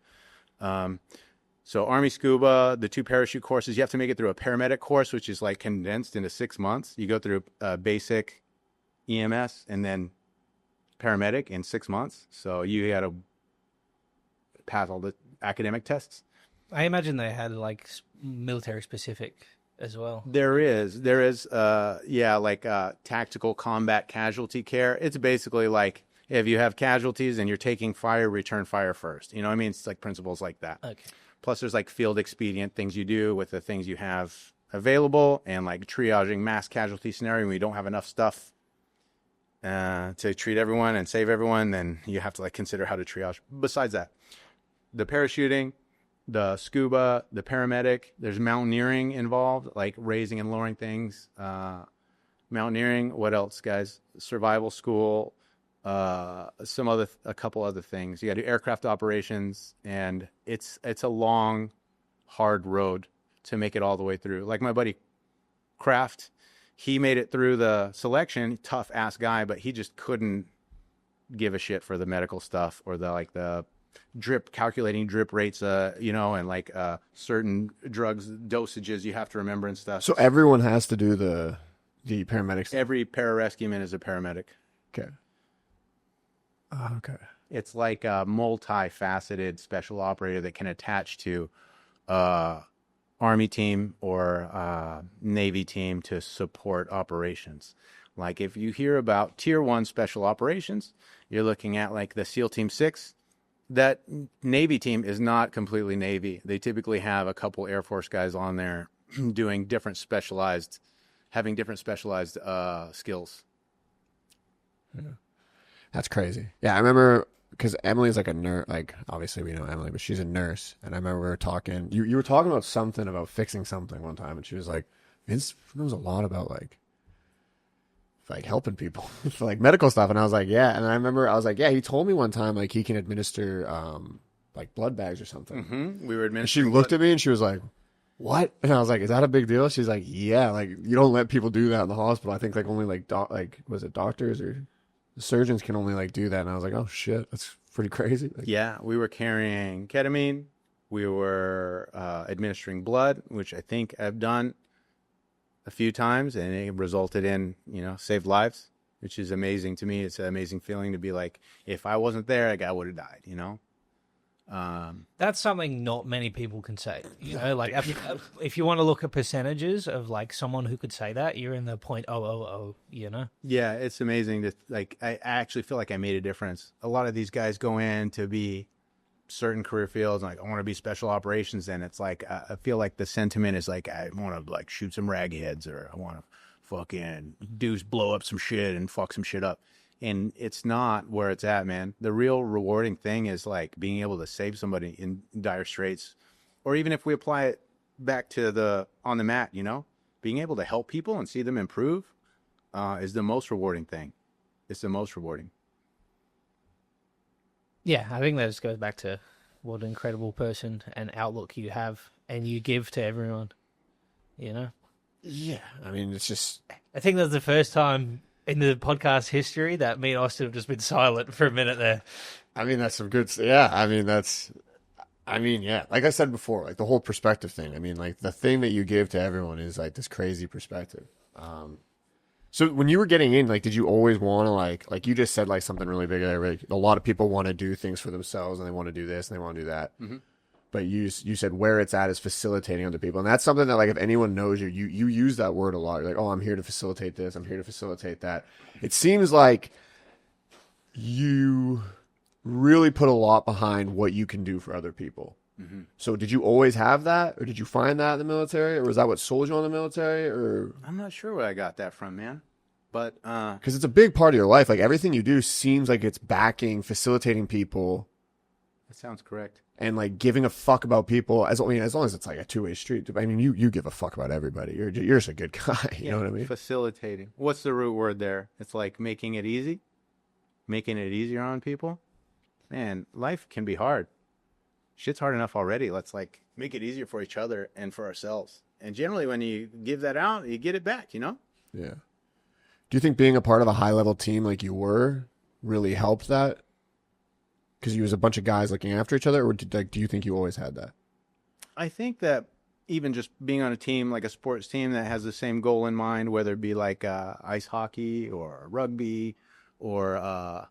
Speaker 2: So Army Scuba, the 2 parachute courses, you have to make it through a paramedic course, which is like condensed into 6 months. You go through basic EMS and then paramedic in 6 months. So you got to pass all the academic tests.
Speaker 1: I imagine they had like military specific as well.
Speaker 2: There is tactical combat casualty care. It's basically like if you have casualties and you're taking fire, return fire first. You know what I mean? It's like principles like that.
Speaker 1: Okay.
Speaker 2: Plus there's like field expedient things you do with the things you have available, and like triaging mass casualty scenario when you don't have enough stuff to treat everyone and save everyone, then you have to like consider how to triage. Besides that, the parachuting, the scuba, the paramedic, there's mountaineering involved, like raising and lowering things. Mountaineering, what else, guys? Survival school, a couple other things. You got to do aircraft operations, and it's a long, hard road to make it all the way through. Like my buddy Kraft, he made it through the selection, tough ass guy, but he just couldn't give a shit for the medical stuff or the calculating drip rates, and like certain drugs dosages you have to remember and stuff.
Speaker 3: So everyone has to do the paramedics.
Speaker 2: Every pararescueman is a paramedic.
Speaker 3: Okay. Okay.
Speaker 2: It's like a multifaceted special operator that can attach to Army team or Navy team to support operations. Like if you hear about Tier 1 special operations, you're looking at like the SEAL Team 6. That Navy team is not completely Navy. They typically have a couple Air Force guys on there doing having different specialized skills.
Speaker 3: Yeah. That's crazy. Yeah, I remember because Emily's like a nurse. Like obviously we know Emily, but she's a nurse. And I remember we were talking. You were talking about something about fixing something one time, and she was like, "Vince knows a lot about like helping people for like medical stuff." And I was like, "Yeah." And I remember I was like, "Yeah." He told me one time like he can administer like blood bags or something.
Speaker 2: Mm-hmm. We were administering.
Speaker 3: And she looked at me and she was like, "What?" And I was like, "Is that a big deal?" She's like, "Yeah, like you don't let people do that in the hospital. I think like only like was it doctors or surgeons can only like do that." And I was like, "Oh shit, that's pretty crazy." Like,
Speaker 2: yeah, we were carrying ketamine. We were administering blood, which I think I've done a few times, and it resulted in saved lives, which is amazing to me. It's an amazing feeling to be like, if I wasn't there, that guy would have died.
Speaker 1: That's something not many people can say. Like if you want to look at percentages of like someone who could say that, you're in the 0.000.
Speaker 2: Yeah, it's amazing to like. I actually feel like I made a difference. A lot of these guys go in to be certain career fields, like I want to be special operations, and it's like I feel like the sentiment is like I want to like shoot some ragheads, or I want to fucking blow up some shit and fuck some shit up. And it's not where it's at, man. The real rewarding thing is like being able to save somebody in dire straits, or even if we apply it back to on the mat, being able to help people and see them improve is the most rewarding thing. It's the most rewarding.
Speaker 1: Yeah, I think that just goes back to what an incredible person and outlook you have and you give to everyone,
Speaker 3: Yeah, I mean, it's just...
Speaker 1: I think that's the first time in the podcast history that me and Austin have just been silent for a minute there.
Speaker 3: I mean, that's some good... Yeah, yeah. Like I said before, like the whole perspective thing. I mean, like the thing that you give to everyone is like this crazy perspective. So when you were getting in, like, did you always want to like you just said like something really big there, like, a lot of people want to do things for themselves and they want to do this and they want to do that. Mm-hmm. But you said where it's at is facilitating other people. And that's something that, like, if anyone knows you use that word a lot. You're like, oh, I'm here to facilitate this. I'm here to facilitate that. It seems like you really put a lot behind what you can do for other people. Mm-hmm. So did you always have that? Or did you find that in the military? Or was that what sold you on the military? Or
Speaker 2: I'm not sure where I got that from, man. But
Speaker 3: because it's a big part of your life. Like, everything you do seems like it's backing, facilitating people.
Speaker 2: That sounds correct.
Speaker 3: And like giving a fuck about people, as long as it's like a two-way street. I mean, you give a fuck about everybody. You're just a good guy. You know what I mean?
Speaker 2: Facilitating. What's the root word there? It's like making it easy, making it easier on people. Man, life can be hard. Shit's hard enough already. Let's like make it easier for each other and for ourselves. And generally, when you give that out, you get it back.
Speaker 3: Yeah. Do you think being a part of a high-level team like you were really helped that? Because you was a bunch of guys looking after each other, or do you think you always had that?
Speaker 2: I think that even just being on a team, like a sports team that has the same goal in mind, whether it be like ice hockey or rugby or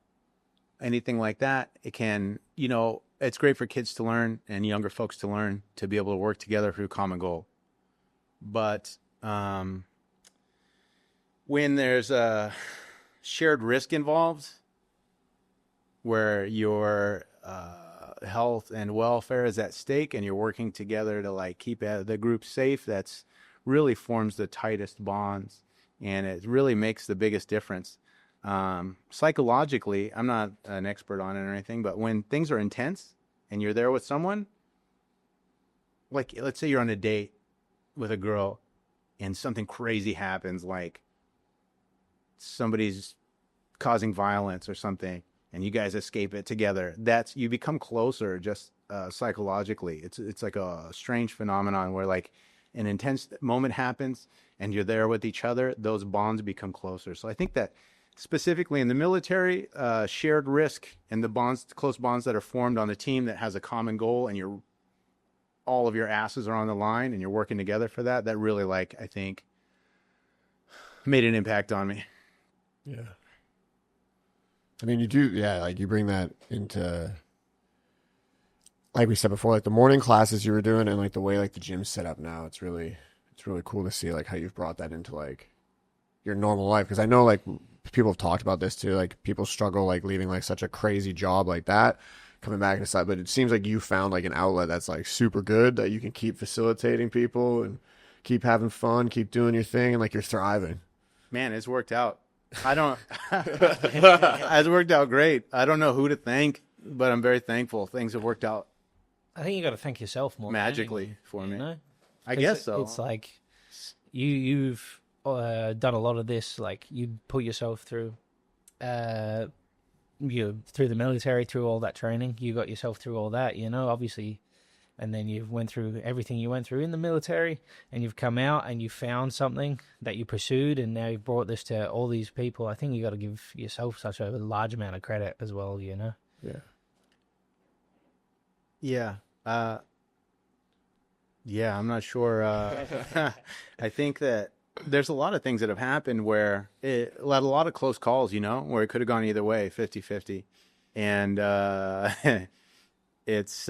Speaker 2: anything like that, it can, it's great for kids to learn and younger folks to learn to be able to work together for a common goal. But when there's a shared risk involved, where your health and welfare is at stake and you're working together to like keep the group safe, that's really forms the tightest bonds and it really makes the biggest difference. Psychologically, I'm not an expert on it or anything, but when things are intense and you're there with someone, like let's say you're on a date with a girl and something crazy happens, like somebody's causing violence or something, and you guys escape it together, you become closer just psychologically. It's like a strange phenomenon where like an intense moment happens and you're there with each other, those bonds become closer. So I think that specifically in the military, shared risk and the close bonds that are formed on the team that has a common goal and all of your asses are on the line and you're working together for that really, like, I think made an impact on me.
Speaker 3: Yeah. I mean, you do, yeah, like you bring that into, like we said before, like the morning classes you were doing and like the way like the gym's set up now. It's really cool to see like how you've brought that into like your normal life. Because I know like people have talked about this too. Like people struggle like leaving like such a crazy job like that, coming back inside. But it seems like you found like an outlet that's like super good that you can keep facilitating people and keep having fun, keep doing your thing, and like you're thriving.
Speaker 2: Man, it's worked out. It's worked out great. I don't know who to thank, but I'm very thankful. Things have worked out.
Speaker 1: I think you got to thank yourself more
Speaker 2: magically for me. I
Speaker 1: guess
Speaker 2: so.
Speaker 1: It's like you've done a lot of this. Like you put yourself through, through the military, through all that training. You got yourself through all that, obviously. And then you went through everything you went through in the military, and you've come out and you found something that you pursued, and now you've brought this to all these people. I think you got to give yourself such a large amount of credit as well,
Speaker 3: Yeah.
Speaker 2: Yeah. I'm not sure. I think that there's a lot of things that have happened where it led a lot of close calls, where it could have gone either way, 50-50. And, it's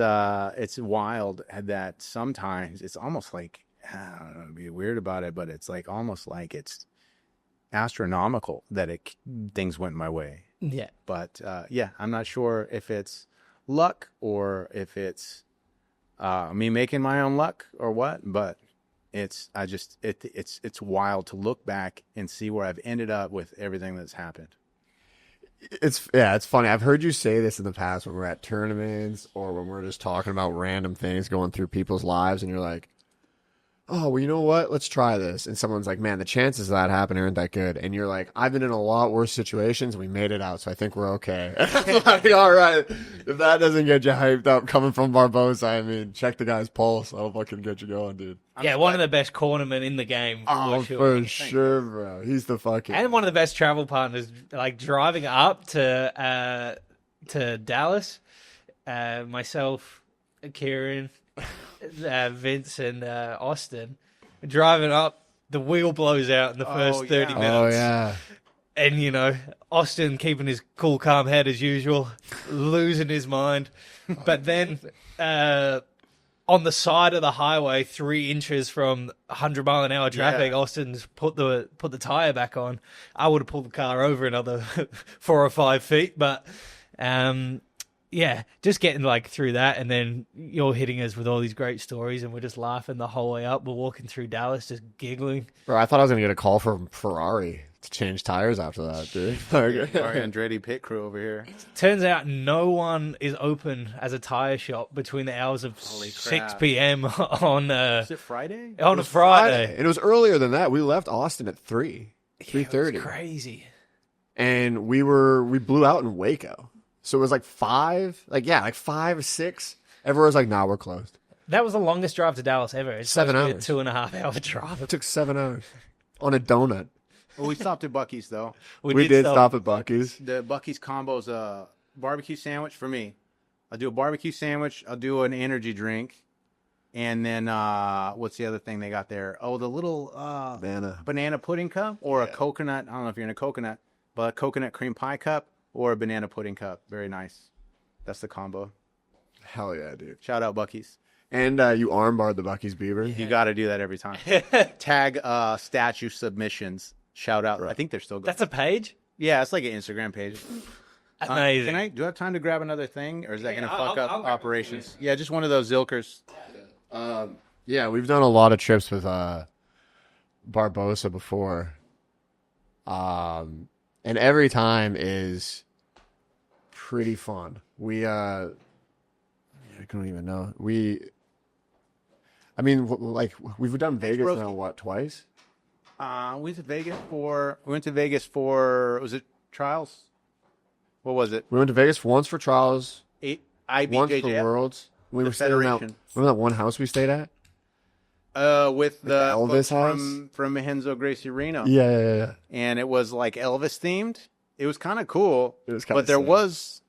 Speaker 2: wild that sometimes it's almost like, I don't know, be weird about it, but it's like almost like it's astronomical that things went my way.
Speaker 1: Yeah.
Speaker 2: But I'm not sure if it's luck or if it's me making my own luck or what, but it's wild to look back and see where I've ended up with everything that's happened.
Speaker 3: It's funny. I've heard you say this in the past when we're at tournaments or when we're just talking about random things going through people's lives, and you're like, oh, well, you know what? Let's try this. And someone's like, man, the chances of that happening aren't that good. And you're like, I've been in a lot worse situations. We made it out, so I think we're okay. Like, all right. If that doesn't get you hyped up coming from Barbosa, I mean, check the guy's pulse. That'll fucking get you going, dude.
Speaker 1: Yeah, one of the best cornermen in the game.
Speaker 3: Oh, for sure, bro. He's the fucking...
Speaker 1: And one of the best travel partners, like driving up to Dallas, myself, Kieran, Vince, and Austin, driving up, the wheel blows out in the first 30 minutes.
Speaker 3: Oh, yeah.
Speaker 1: And, you know, Austin keeping his cool, calm head as usual, losing his mind. But then on the side of the highway, 3 inches from 100-mile-an-hour traffic, Austin's put the tire back on. I would have pulled the car over another 4 or 5 feet. But, yeah, just getting like through that, and then you're hitting us with all these great stories, and we're just laughing the whole way up. We're walking through Dallas, just giggling.
Speaker 3: Bro, I thought I was going to get a call from Ferrari to change tires after that, dude.
Speaker 2: Sorry, Andretti pit crew over here.
Speaker 1: Turns out no one is open as a tire shop between the hours of 6 p.m. on
Speaker 2: Is it Friday?
Speaker 1: On a Friday.
Speaker 3: And it was earlier than that. We left Austin at 3:30.
Speaker 1: Crazy.
Speaker 3: And we blew out in Waco. So it was like 5 or 6. Everyone was like, nah, we're closed.
Speaker 1: That was the longest drive to Dallas ever. It's
Speaker 3: 7
Speaker 1: supposed
Speaker 3: hours.
Speaker 1: to be a 2.5 hour drive.
Speaker 3: It took 7 hours on a donut.
Speaker 2: Well, we stopped at Buc-ee's, though.
Speaker 3: We did stop at Buc-ee's.
Speaker 2: The Buc-ee's combo's a barbecue sandwich for me. I'll do a barbecue sandwich. I'll do an energy drink. And then what's the other thing they got there? Oh, the little banana pudding cup or a coconut. I don't know if you're in a coconut, but a coconut cream pie cup or a banana pudding cup. Very nice. That's the combo.
Speaker 3: Hell yeah, dude.
Speaker 2: Shout out Buc-ee's.
Speaker 3: And you armbarred the Buc-ee's Beaver.
Speaker 2: You got to do that every time. Tag statue submissions. Shout out. Right. I think they're still good.
Speaker 1: That's a page?
Speaker 2: Yeah, it's like an Instagram page.
Speaker 1: Amazing.
Speaker 2: Do I have time to grab another thing, or is that going to fuck up operations? Yeah, just one of those Zilkers.
Speaker 3: Yeah, we've done a lot of trips with Barbosa before. And every time is pretty fun. I don't even know. We've done Vegas now, what, twice?
Speaker 2: We went to Vegas for was it trials? What was it?
Speaker 3: We went to Vegas once for trials,
Speaker 2: IBJJF?
Speaker 3: once for Worlds. We were staying at, remember that one house we stayed at?
Speaker 2: With the
Speaker 3: Elvis house
Speaker 2: from Mahenzo Gracie Reno.
Speaker 3: Yeah.
Speaker 2: And it was like Elvis themed. It was kind of cool.
Speaker 3: It was kind of
Speaker 2: but there was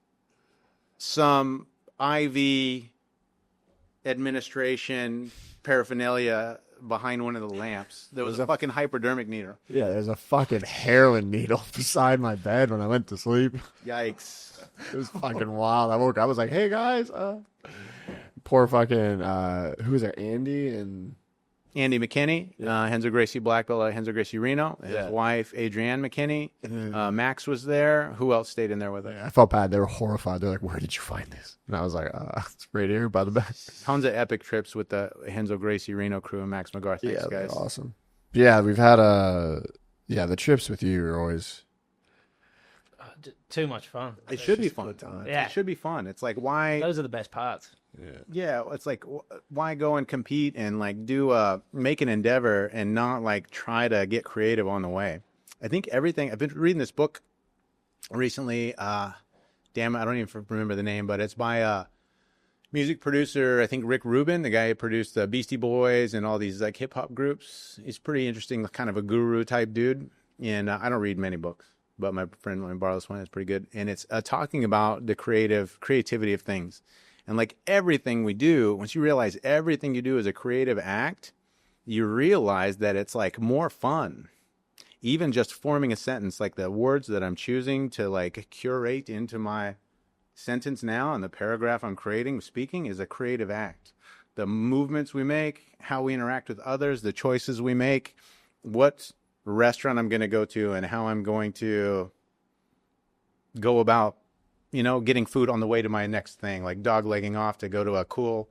Speaker 2: some IV administration paraphernalia behind one of the lamps. There was a fucking hypodermic needle.
Speaker 3: Yeah, there's a fucking heroin needle beside my bed when I went to sleep.
Speaker 2: Yikes.
Speaker 3: It was fucking wild. I woke up, I was like, hey guys, poor fucking who was there? Andy
Speaker 2: McKinney, Henzo Gracie Black Belt at Henzo Gracie Reno. His wife, Adrienne McKinney. Max was there. Who else stayed in there with us?
Speaker 3: I felt bad. They were horrified. They're like, where did you find this? And I was like, it's right here by the bed.
Speaker 2: Tons of epic trips with the Henzo Gracie Reno crew and Max McGarth. Thanks, guys.
Speaker 3: Awesome. Yeah, we've had the trips with you are always
Speaker 1: too much fun.
Speaker 2: It should be fun.
Speaker 1: Yeah.
Speaker 2: It should be fun. It's like, why?
Speaker 1: Those are the best parts.
Speaker 2: Yeah, it's like, why go and compete and like make an endeavor and not like try to get creative on the way? I think everything. I've been reading this book recently. Damn, I don't even remember the name, but it's by music producer, I think Rick Rubin, the guy who produced the Beastie Boys and all these like hip hop groups. He's pretty interesting, kind of a guru type dude. And I don't read many books, but my friend let me borrow this one. It's pretty good, and it's talking about the creativity of things. And like everything we do, once you realize everything you do is a creative act, you realize that it's like more fun. Even just forming a sentence, like the words that I'm choosing to like curate into my sentence now and the paragraph I'm speaking is a creative act. The movements we make, how we interact with others, the choices we make, what restaurant I'm going to go to and how I'm going to go about getting food on the way to my next thing, like dog-legging off to go to a cool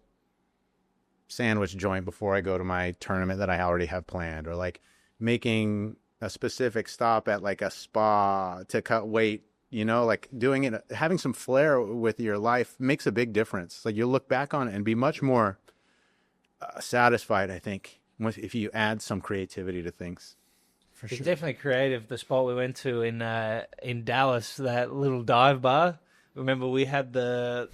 Speaker 2: sandwich joint before I go to my tournament that I already have planned, or like making a specific stop at like a spa to cut weight, like doing it, having some flair with your life makes a big difference. Like you look back on it and be much more satisfied, I think. if you add some creativity to things.
Speaker 3: For
Speaker 1: It's
Speaker 3: sure.
Speaker 1: definitely creative. The spot we went to in Dallas, that little dive bar. Remember, we had the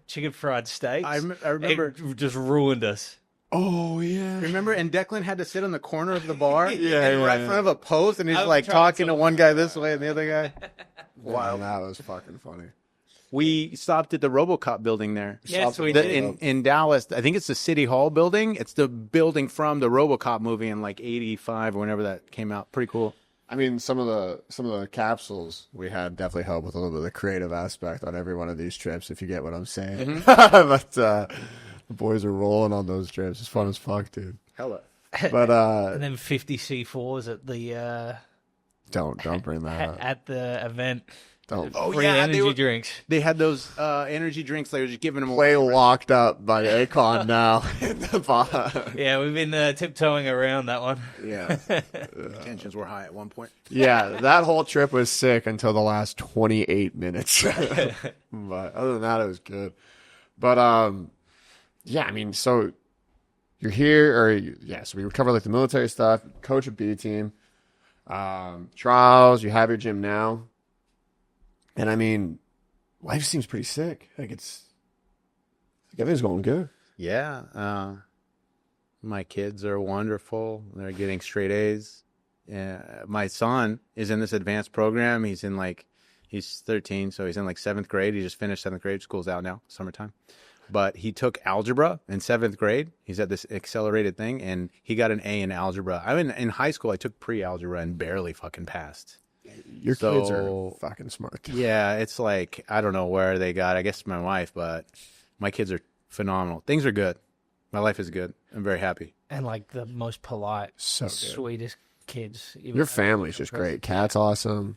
Speaker 1: chicken fried steaks.
Speaker 2: I remember.
Speaker 1: It just ruined us.
Speaker 3: Oh yeah.
Speaker 2: Remember, and Declan had to sit on the corner of the bar,
Speaker 3: Yeah,
Speaker 2: and right in front of a post, and he's
Speaker 1: I was
Speaker 2: like
Speaker 1: trying
Speaker 2: talking
Speaker 1: to-
Speaker 2: to one guy this way and the other guy.
Speaker 3: Wow, that was fucking funny.
Speaker 2: We stopped at the RoboCop building there.
Speaker 1: Yes, we
Speaker 2: The-
Speaker 1: did.
Speaker 2: in Dallas. I think it's the City Hall building. It's the building from the RoboCop movie in like '85 or whenever that came out. Pretty cool.
Speaker 3: I mean, some of the capsules we had definitely helped with a little bit of the creative aspect on every one of these trips, if you get what I'm saying. But the boys are rolling on those trips. It's fun as fuck, dude.
Speaker 2: Hella.
Speaker 3: But
Speaker 1: And then 50 C4s at the
Speaker 3: don't bring that up.
Speaker 1: at the event.
Speaker 3: Don't.
Speaker 2: Oh
Speaker 1: Free
Speaker 2: yeah,
Speaker 1: energy drinks.
Speaker 2: they had those energy drinks. They were just giving them
Speaker 3: Play
Speaker 2: away.
Speaker 3: locked up by Akon now in the bar.
Speaker 1: Yeah, we've been tiptoeing around that one.
Speaker 3: Yeah.
Speaker 2: Tensions were high at one point.
Speaker 3: Yeah, that whole trip was sick until the last 28 minutes. But other than that, it was good. But yeah, I mean, so you're here, so we cover like the military stuff, coach a B team, trials, you have your gym now. And I mean, life seems pretty sick. Like everything's going good.
Speaker 2: Yeah. My kids are wonderful. They're getting straight A's. My son is in this advanced program. He's 13, so he's in like 7th grade. He just finished 7th grade. School's out now, summertime. But he took algebra in 7th grade. He's at this accelerated thing, and he got an A in algebra. In high school, I took pre-algebra and barely fucking passed.
Speaker 3: Your kids are fucking smart.
Speaker 2: Yeah, it's like, I don't know where they got, I guess my wife, but my kids are phenomenal. Things are good. My life is good. I'm very happy.
Speaker 1: And like the most polite,
Speaker 3: So good.
Speaker 1: sweetest kids.
Speaker 3: Your family's just great. Cat's awesome.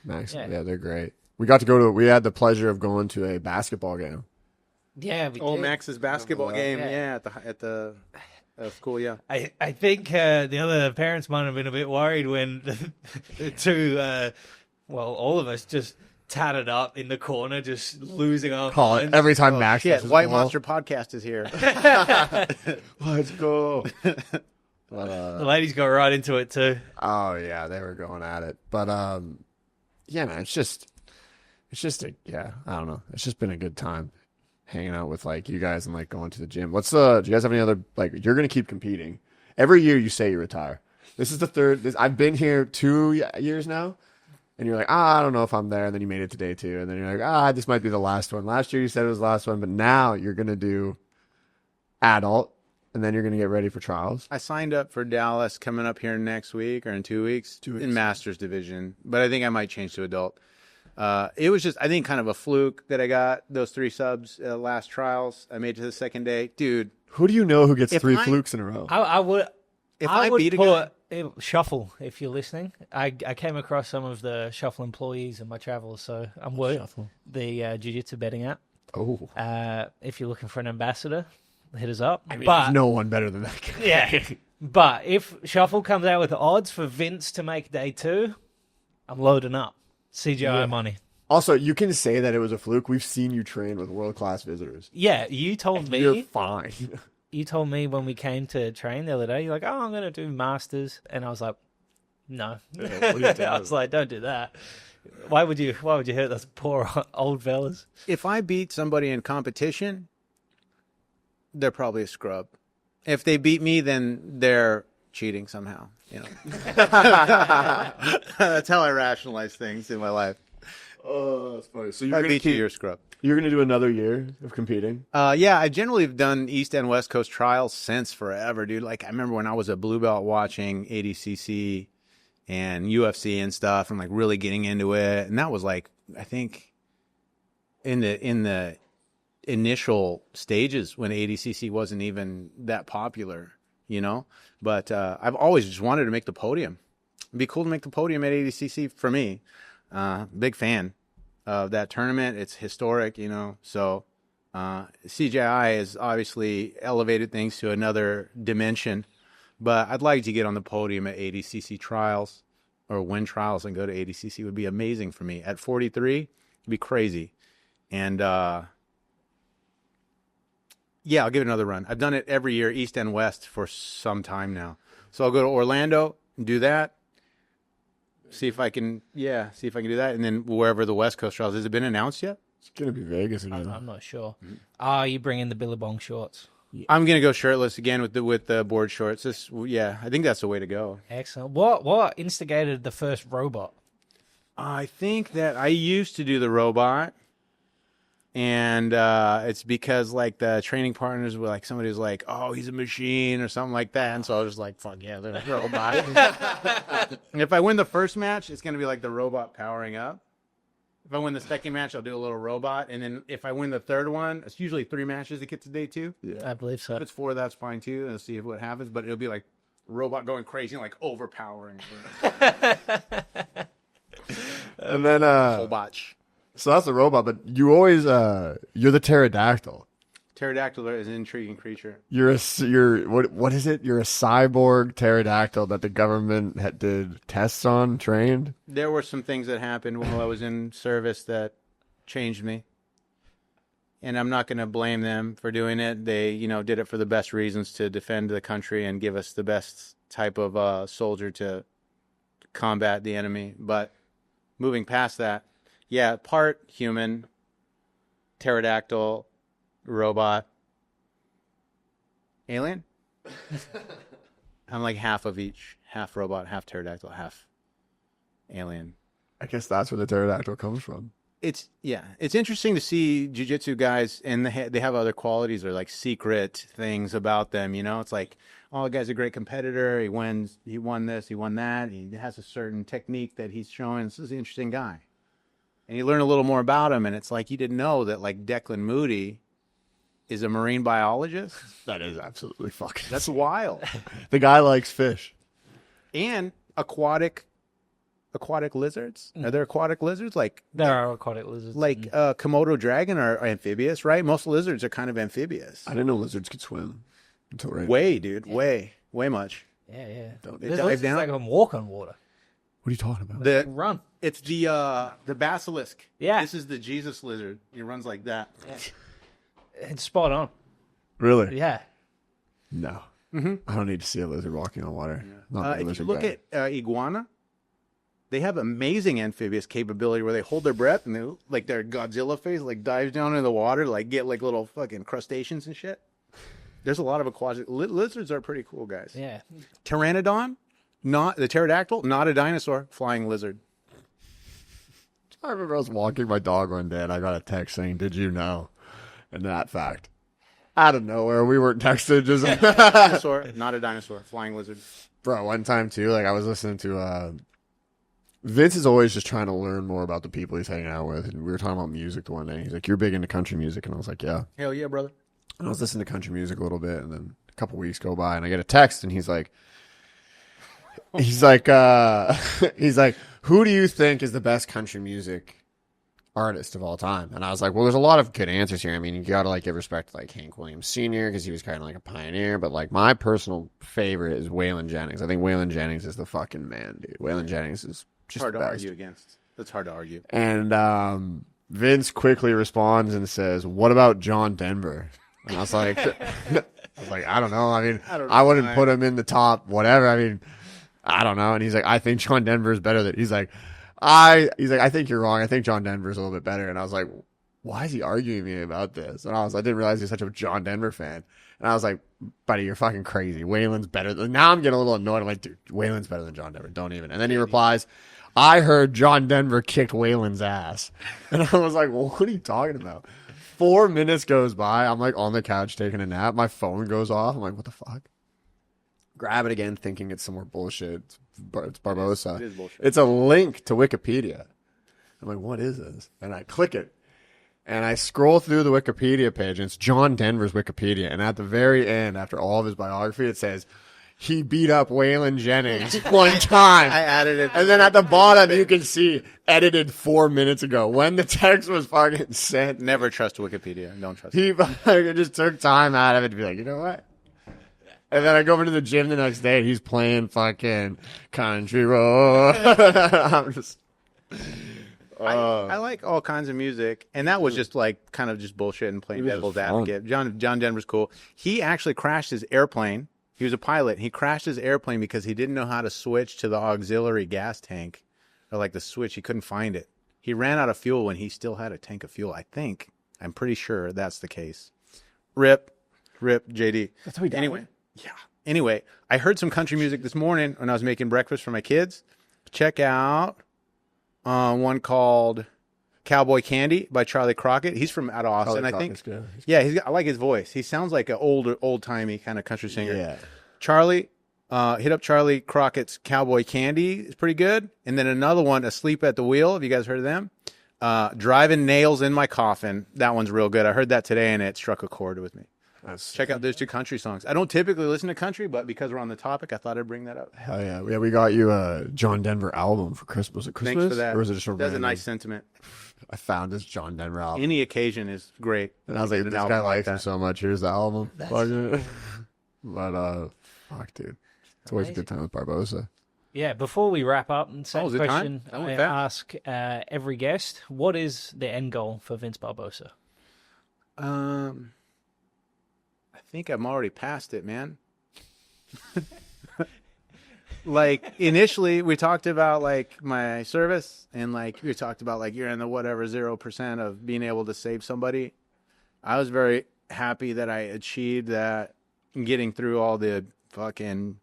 Speaker 3: Nice.
Speaker 1: Yeah.
Speaker 3: Yeah, they're great. We had the pleasure of going to a basketball game.
Speaker 1: Yeah, we
Speaker 2: Oh,
Speaker 1: did.
Speaker 2: Max's basketball game.
Speaker 1: Yeah.
Speaker 2: Yeah, at the school, yeah.
Speaker 1: I think the other parents might have been a bit worried when the two, all of us just tatted up in the corner, just losing our
Speaker 3: Call it
Speaker 1: minds.
Speaker 3: every time Max.
Speaker 2: Yeah,
Speaker 3: does
Speaker 2: White
Speaker 3: the ball.
Speaker 2: Monster Podcast is here.
Speaker 3: Let's go.
Speaker 1: The ladies got right into it too.
Speaker 3: Oh yeah, they were going at it. But yeah, man, it's just I don't know. It's just been a good time hanging out with like you guys and like going to the gym. Do you guys have any other, like, you're gonna keep competing every year? You say you retire. This is the third. I've been here 2 years now, and you're like, I don't know if I'm there. And then you made it to day 2, and then you're like, this might be the last one. Last year you said it was the last one, but now you're gonna do adult, and then you're gonna get ready for trials.
Speaker 2: I signed up for Dallas coming up here next week or in 2 weeks.
Speaker 3: 2 weeks.
Speaker 2: In Masters division, but I think I might change to adult. It was just, I think, kind of a fluke that I got those 3 subs last trials. I made it to the second day. Dude,
Speaker 3: Who do you know who gets
Speaker 2: If
Speaker 3: 3
Speaker 2: I-
Speaker 3: flukes in a row?
Speaker 1: I would.
Speaker 2: if
Speaker 1: I
Speaker 2: I
Speaker 1: would
Speaker 2: beat a guy,
Speaker 1: put Shuffle if you're listening. I came across some of the Shuffle employees in my travels, so I'm worth
Speaker 3: Shuffle.
Speaker 1: the Jiu-Jitsu betting app.
Speaker 3: Oh,
Speaker 1: If you're looking for an ambassador, hit us up.
Speaker 3: there's
Speaker 1: but
Speaker 3: no one better than that guy.
Speaker 1: yeah, but if Shuffle comes out with the odds for Vince to make day 2, I'm loading up CGI money.
Speaker 3: Also, you can say that it was a fluke. We've seen you train with world-class visitors.
Speaker 1: Yeah, you told
Speaker 3: You're
Speaker 1: me.
Speaker 3: fine.
Speaker 1: You told me when we came to train the other day. You're like, "Oh, I'm going to do masters," and I was like, "No." I was like, "Don't do that. Why would you hurt those poor old fellas?"
Speaker 2: if I beat somebody in competition, they're probably a scrub. If they beat me, then they're cheating somehow. You know, that's how I rationalize things in my life.
Speaker 3: Oh, that's funny. So
Speaker 2: If I beat you, you're a scrub.
Speaker 3: you're gonna do another year of competing.
Speaker 2: Yeah, I generally have done East and West Coast trials since forever, dude. Like, I remember when I was a blue belt watching ADCC and UFC and stuff, and like really getting into it. And that was like, I think, in the initial stages when ADCC wasn't even that popular, you know. But I've always just wanted to make the podium. It'd be cool to make the podium at ADCC for me. Big fan of that tournament. It's historic, you know. So CJI has obviously elevated things to another dimension. But I'd like to get on the podium at ADCC trials or win trials and go to ADCC would be amazing for me. At 43, it'd be crazy. And Yeah, I'll give it another run. I've done it every year, East and West, for some time now. So I'll go to Orlando and do that. See if I can do that. And then wherever the West Coast trials. Has it been announced yet?
Speaker 3: It's going to be Vegas again.
Speaker 1: I'm not sure. Are you bringing the Billabong shorts?
Speaker 2: I'm going to go shirtless again with the board shorts. I think that's the way to go.
Speaker 1: Excellent. What instigated the first robot?
Speaker 2: I think that I used to do the robot. And it's because like the training partners were like, somebody was like, oh, he's a machine or something like that. And so I was just like, fuck yeah, they're a robot. And if I win the first match, it's going to be like the robot powering up. If I win the second match, I'll do a little robot. And then if I win the third one, it's usually 3 matches to get to day 2.
Speaker 1: Yeah, I believe so.
Speaker 2: If it's 4, that's fine too. And let's see what happens. But it'll be like robot going crazy, like overpowering.
Speaker 3: And then
Speaker 2: Robot.
Speaker 3: so that's the robot, but you always you're the pterodactyl.
Speaker 2: Pterodactyl is an intriguing creature.
Speaker 3: You're what is it? You're a cyborg pterodactyl that the government did tests on, trained.
Speaker 2: There were some things that happened while I was in service that changed me. And I'm not going to blame them for doing it. They, did it for the best reasons, to defend the country and give us the best type of soldier to combat the enemy. But moving past that, yeah, part human, pterodactyl, robot, alien. I'm like half of each, half robot, half pterodactyl, half alien.
Speaker 3: I guess that's where the pterodactyl comes from.
Speaker 2: It's interesting to see jiu-jitsu guys, and they have other qualities or like secret things about them. It's like, oh, the guy's a great competitor. He won this, he won that. He has a certain technique that he's showing. This is an interesting guy. And you learn a little more about him, and it's like you didn't know that like Declan Moody is a marine biologist.
Speaker 3: That is absolutely fucking.
Speaker 2: That's wild.
Speaker 3: The guy likes fish
Speaker 2: And aquatic lizards. Are there aquatic lizards? Like
Speaker 1: there are aquatic lizards.
Speaker 2: Like Komodo dragon are amphibious, right? Most lizards are kind of amphibious.
Speaker 3: I didn't know lizards could swim until right.
Speaker 2: Way, dude. Yeah. Way much.
Speaker 1: Yeah.
Speaker 2: They dive down.
Speaker 1: It's like a walk on water.
Speaker 3: What are you talking about?
Speaker 1: Run.
Speaker 2: It's the Bassilisk.
Speaker 1: Yeah.
Speaker 2: This is the Jesus lizard. He runs like that.
Speaker 1: Yeah. It's spot on.
Speaker 3: Really?
Speaker 1: Yeah.
Speaker 3: No. Mm-hmm. I don't need to see a lizard walking on water.
Speaker 2: Yeah. If you look at iguana, they have amazing amphibious capability where they hold their breath and they, like their Godzilla face, like dives down into the water, like get like little fucking crustaceans and shit. There's a lot of aquatic lizards are pretty cool, guys.
Speaker 1: Yeah.
Speaker 2: Pteranodon, not the pterodactyl, not a dinosaur, flying lizard.
Speaker 3: I remember I was walking my dog one day and I got a text saying, "Did you know?" And that fact, out of nowhere, we weren't texted. Just
Speaker 2: dinosaur, not a dinosaur, flying lizard.
Speaker 3: Bro, one time too, like I was listening to Vince is always just trying to learn more about the people he's hanging out with. And we were talking about music one day. He's like, "You're big into country music," and I was like, "Yeah."
Speaker 2: Hell yeah, brother.
Speaker 3: And I was listening to country music a little bit, and then a couple weeks go by, and I get a text, and he's like, "Who do you think is the best country music artist of all time?" And I was like, "Well, there's a lot of good answers here. I mean, you got to like give respect to like Hank Williams Sr. because he was kind of like a pioneer, but like my personal favorite is Waylon Jennings. I think Waylon Jennings is the fucking man, dude. Waylon Jennings is just
Speaker 2: hard
Speaker 3: the
Speaker 2: to
Speaker 3: best.
Speaker 2: argue against. That's hard to argue."
Speaker 3: And Vince quickly responds and says, "What about John Denver?" And I was like, I don't know. I mean, I wouldn't put him in the top whatever. I mean, I don't know. And he's like, "I think John Denver is better than." He's like, "I think you're wrong. I think John Denver's a little bit better." And I was like, "Why is he arguing me about this?" And I didn't realize he's such a John Denver fan. And I was like, "Buddy, you're fucking crazy. Waylon's better." Now I'm getting a little annoyed. I'm like, "Dude, Waylon's better than John Denver. Don't even." And then he replies, "I heard John Denver kicked Waylon's ass." And I was like, "Well, what are you talking about?" 4 minutes goes by. I'm like on the couch taking a nap. My phone goes off. I'm like, "What the fuck?" Grab it again, thinking it's some more bullshit. It's Barbosa.
Speaker 2: It is bullshit.
Speaker 3: It's a link to Wikipedia. I'm like, "What is this?" And I click it. And I scroll through the Wikipedia page, and it's John Denver's Wikipedia. And at the very end, after all of his biography, it says, he beat up Waylon Jennings one time.
Speaker 2: I added it.
Speaker 3: And then at the bottom, you can see, edited 4 minutes ago. When the text was fucking sent.
Speaker 2: Never trust Wikipedia. Don't trust it.
Speaker 3: He fucking just took time out of it to be like, you know what? And then I go over to the gym the next day, and he's playing fucking Country Road. I'm just...
Speaker 2: I like all kinds of music, and that was just like kind of just bullshit and playing devil's advocate. John Denver's cool. He actually crashed his airplane. He was a pilot. He crashed his airplane because he didn't know how to switch to the auxiliary gas tank, or like the switch. He couldn't find it. He ran out of fuel when he still had a tank of fuel. I'm pretty sure that's the case. Rip, JD.
Speaker 3: That's how he died.
Speaker 2: Anyway, yeah. Anyway, I heard some country music this morning when I was making breakfast for my kids. Check out one called Cowboy Candy by Charlie Crockett. He's from out of Austin, I think. Good. Yeah, I like his voice. He sounds like an old-timey kind of country singer.
Speaker 3: Yeah.
Speaker 2: Charlie, hit up Charlie Crockett's Cowboy Candy. It's pretty good. And then another one, Asleep at the Wheel. Have you guys heard of them? Driving Nails in My Coffin. That one's real good. I heard that today, and it struck a chord with me. Check out those 2 country songs. I don't typically listen to country, but because we're on the topic, I thought I'd bring that up.
Speaker 3: Hell yeah. Yeah, we got you a John Denver album for Christmas. Was it Christmas?
Speaker 2: Thanks for that.
Speaker 3: Or was it just a
Speaker 2: That's
Speaker 3: random?
Speaker 2: a nice sentiment.
Speaker 3: I found this John Denver album.
Speaker 2: Any occasion is great.
Speaker 3: And I was like, this guy likes him so much. Here's the album. But, fuck, dude. It's always a good time with Barbosa.
Speaker 1: Yeah, before we wrap up, and same question I
Speaker 2: fast.
Speaker 1: ask every guest, what is the end goal for Vince Barbosa?
Speaker 2: I think I'm already past it, man. Like, initially, we talked about, like, my service, and, like, we talked about, like, you're in the whatever 0% of being able to save somebody. I was very happy that I achieved that, getting through all the fucking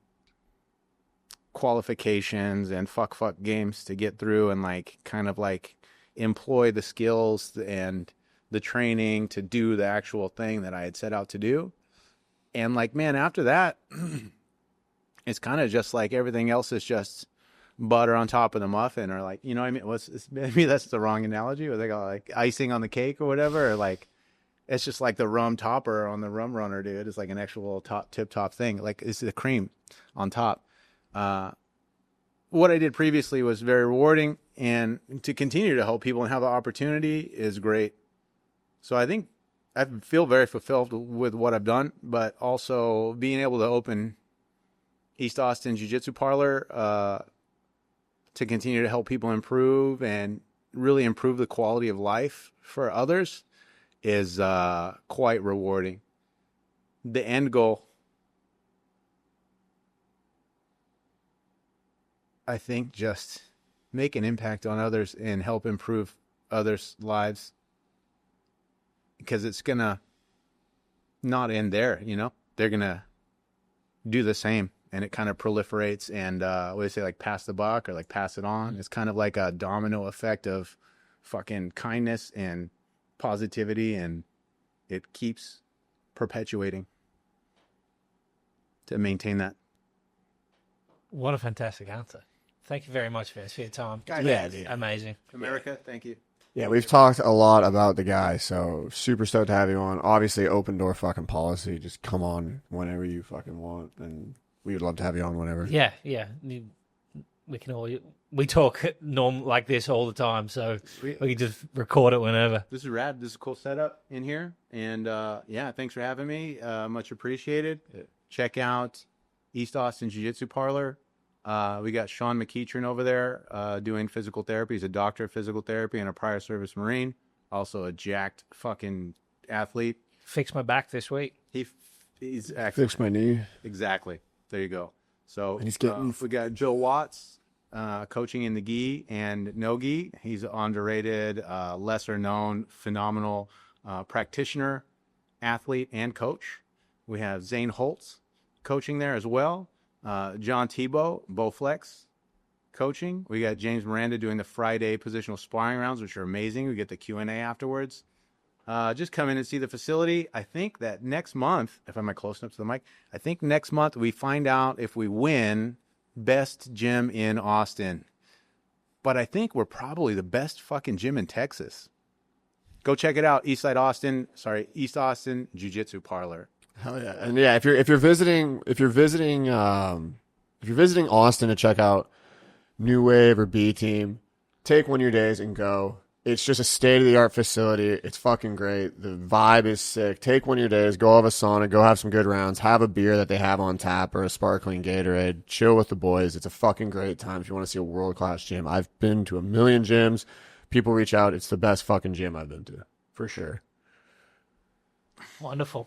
Speaker 2: qualifications and fuck games to get through and, like, kind of, like, employ the skills and the training to do the actual thing that I had set out to do. And, like, man, after that, it's kind of just like everything else is just butter on top of the muffin, or, like, you know what I mean? Maybe that's the wrong analogy, or they got, like, icing on the cake or whatever, or, like, it's just like the rum topper on the rum runner, dude. It's like an actual tip-top thing. Like, it's the cream on top. What I did previously was very rewarding, and to continue to help people and have the opportunity is great. So I think I feel very fulfilled with what I've done, but also being able to open East Austin Jiu-Jitsu Parlour to continue to help people improve and really improve the quality of life for others is quite rewarding. The end goal, I think, just make an impact on others and help improve others' lives. Because it's going to not end there, you know? They're going to do the same, and it kind of proliferates and, what do they say, like, pass the buck or, like, pass it on. It's kind of like a domino effect of fucking kindness and positivity, and it keeps perpetuating to maintain that.
Speaker 1: What a fantastic answer. Thank you very much, Vince, for your time.
Speaker 3: Yeah, dude.
Speaker 1: Amazing.
Speaker 2: America, thank you.
Speaker 3: Yeah, we've talked a lot about the guy, so super stoked to have you on. Obviously, open door fucking policy. Just come on whenever you fucking want, and we would love to have you on whenever.
Speaker 1: Yeah. We talk like this all the time, so
Speaker 2: Sweet.
Speaker 1: we can just record it whenever.
Speaker 2: This is rad. This is a cool setup in here, and yeah, thanks for having me. Much appreciated. Check out East Austin Jiu-Jitsu Parlour. We got Sean McEachern over there doing physical therapy. He's a doctor of physical therapy and a prior service Marine. Also a jacked fucking athlete.
Speaker 1: Fixed my back this week.
Speaker 2: He's actually
Speaker 3: Fixed my knee.
Speaker 2: Exactly. There you go. So
Speaker 3: and he's getting
Speaker 2: we got Joe Watts coaching in the gi and no gi. He's an underrated, lesser known, phenomenal practitioner, athlete, and coach. We have Zane Holtz coaching there as well. John Tebow, Bowflex coaching. We got James Miranda doing the Friday positional sparring rounds, which are amazing. We get the Q&A afterwards. Just come in and see the facility. I think that next month, if I'm close enough to the mic, I think next month we find out if we win best gym in Austin. But I think we're probably the best fucking gym in Texas. Go check it out. East Austin Jiu-Jitsu Parlour.
Speaker 3: Hell yeah. And yeah, if you're visiting Austin to check out New Wave or B Team, take one of your days and go. It's just a state-of-the-art facility. It's fucking great. The vibe is sick. Take one of your days, go have a sauna, go have some good rounds, have a beer that they have on tap or a sparkling Gatorade, chill with the boys. It's a fucking great time if you want to see a world-class gym. I've been to a million gyms, people reach out. It's the best fucking gym I've been to, for sure.
Speaker 1: Wonderful.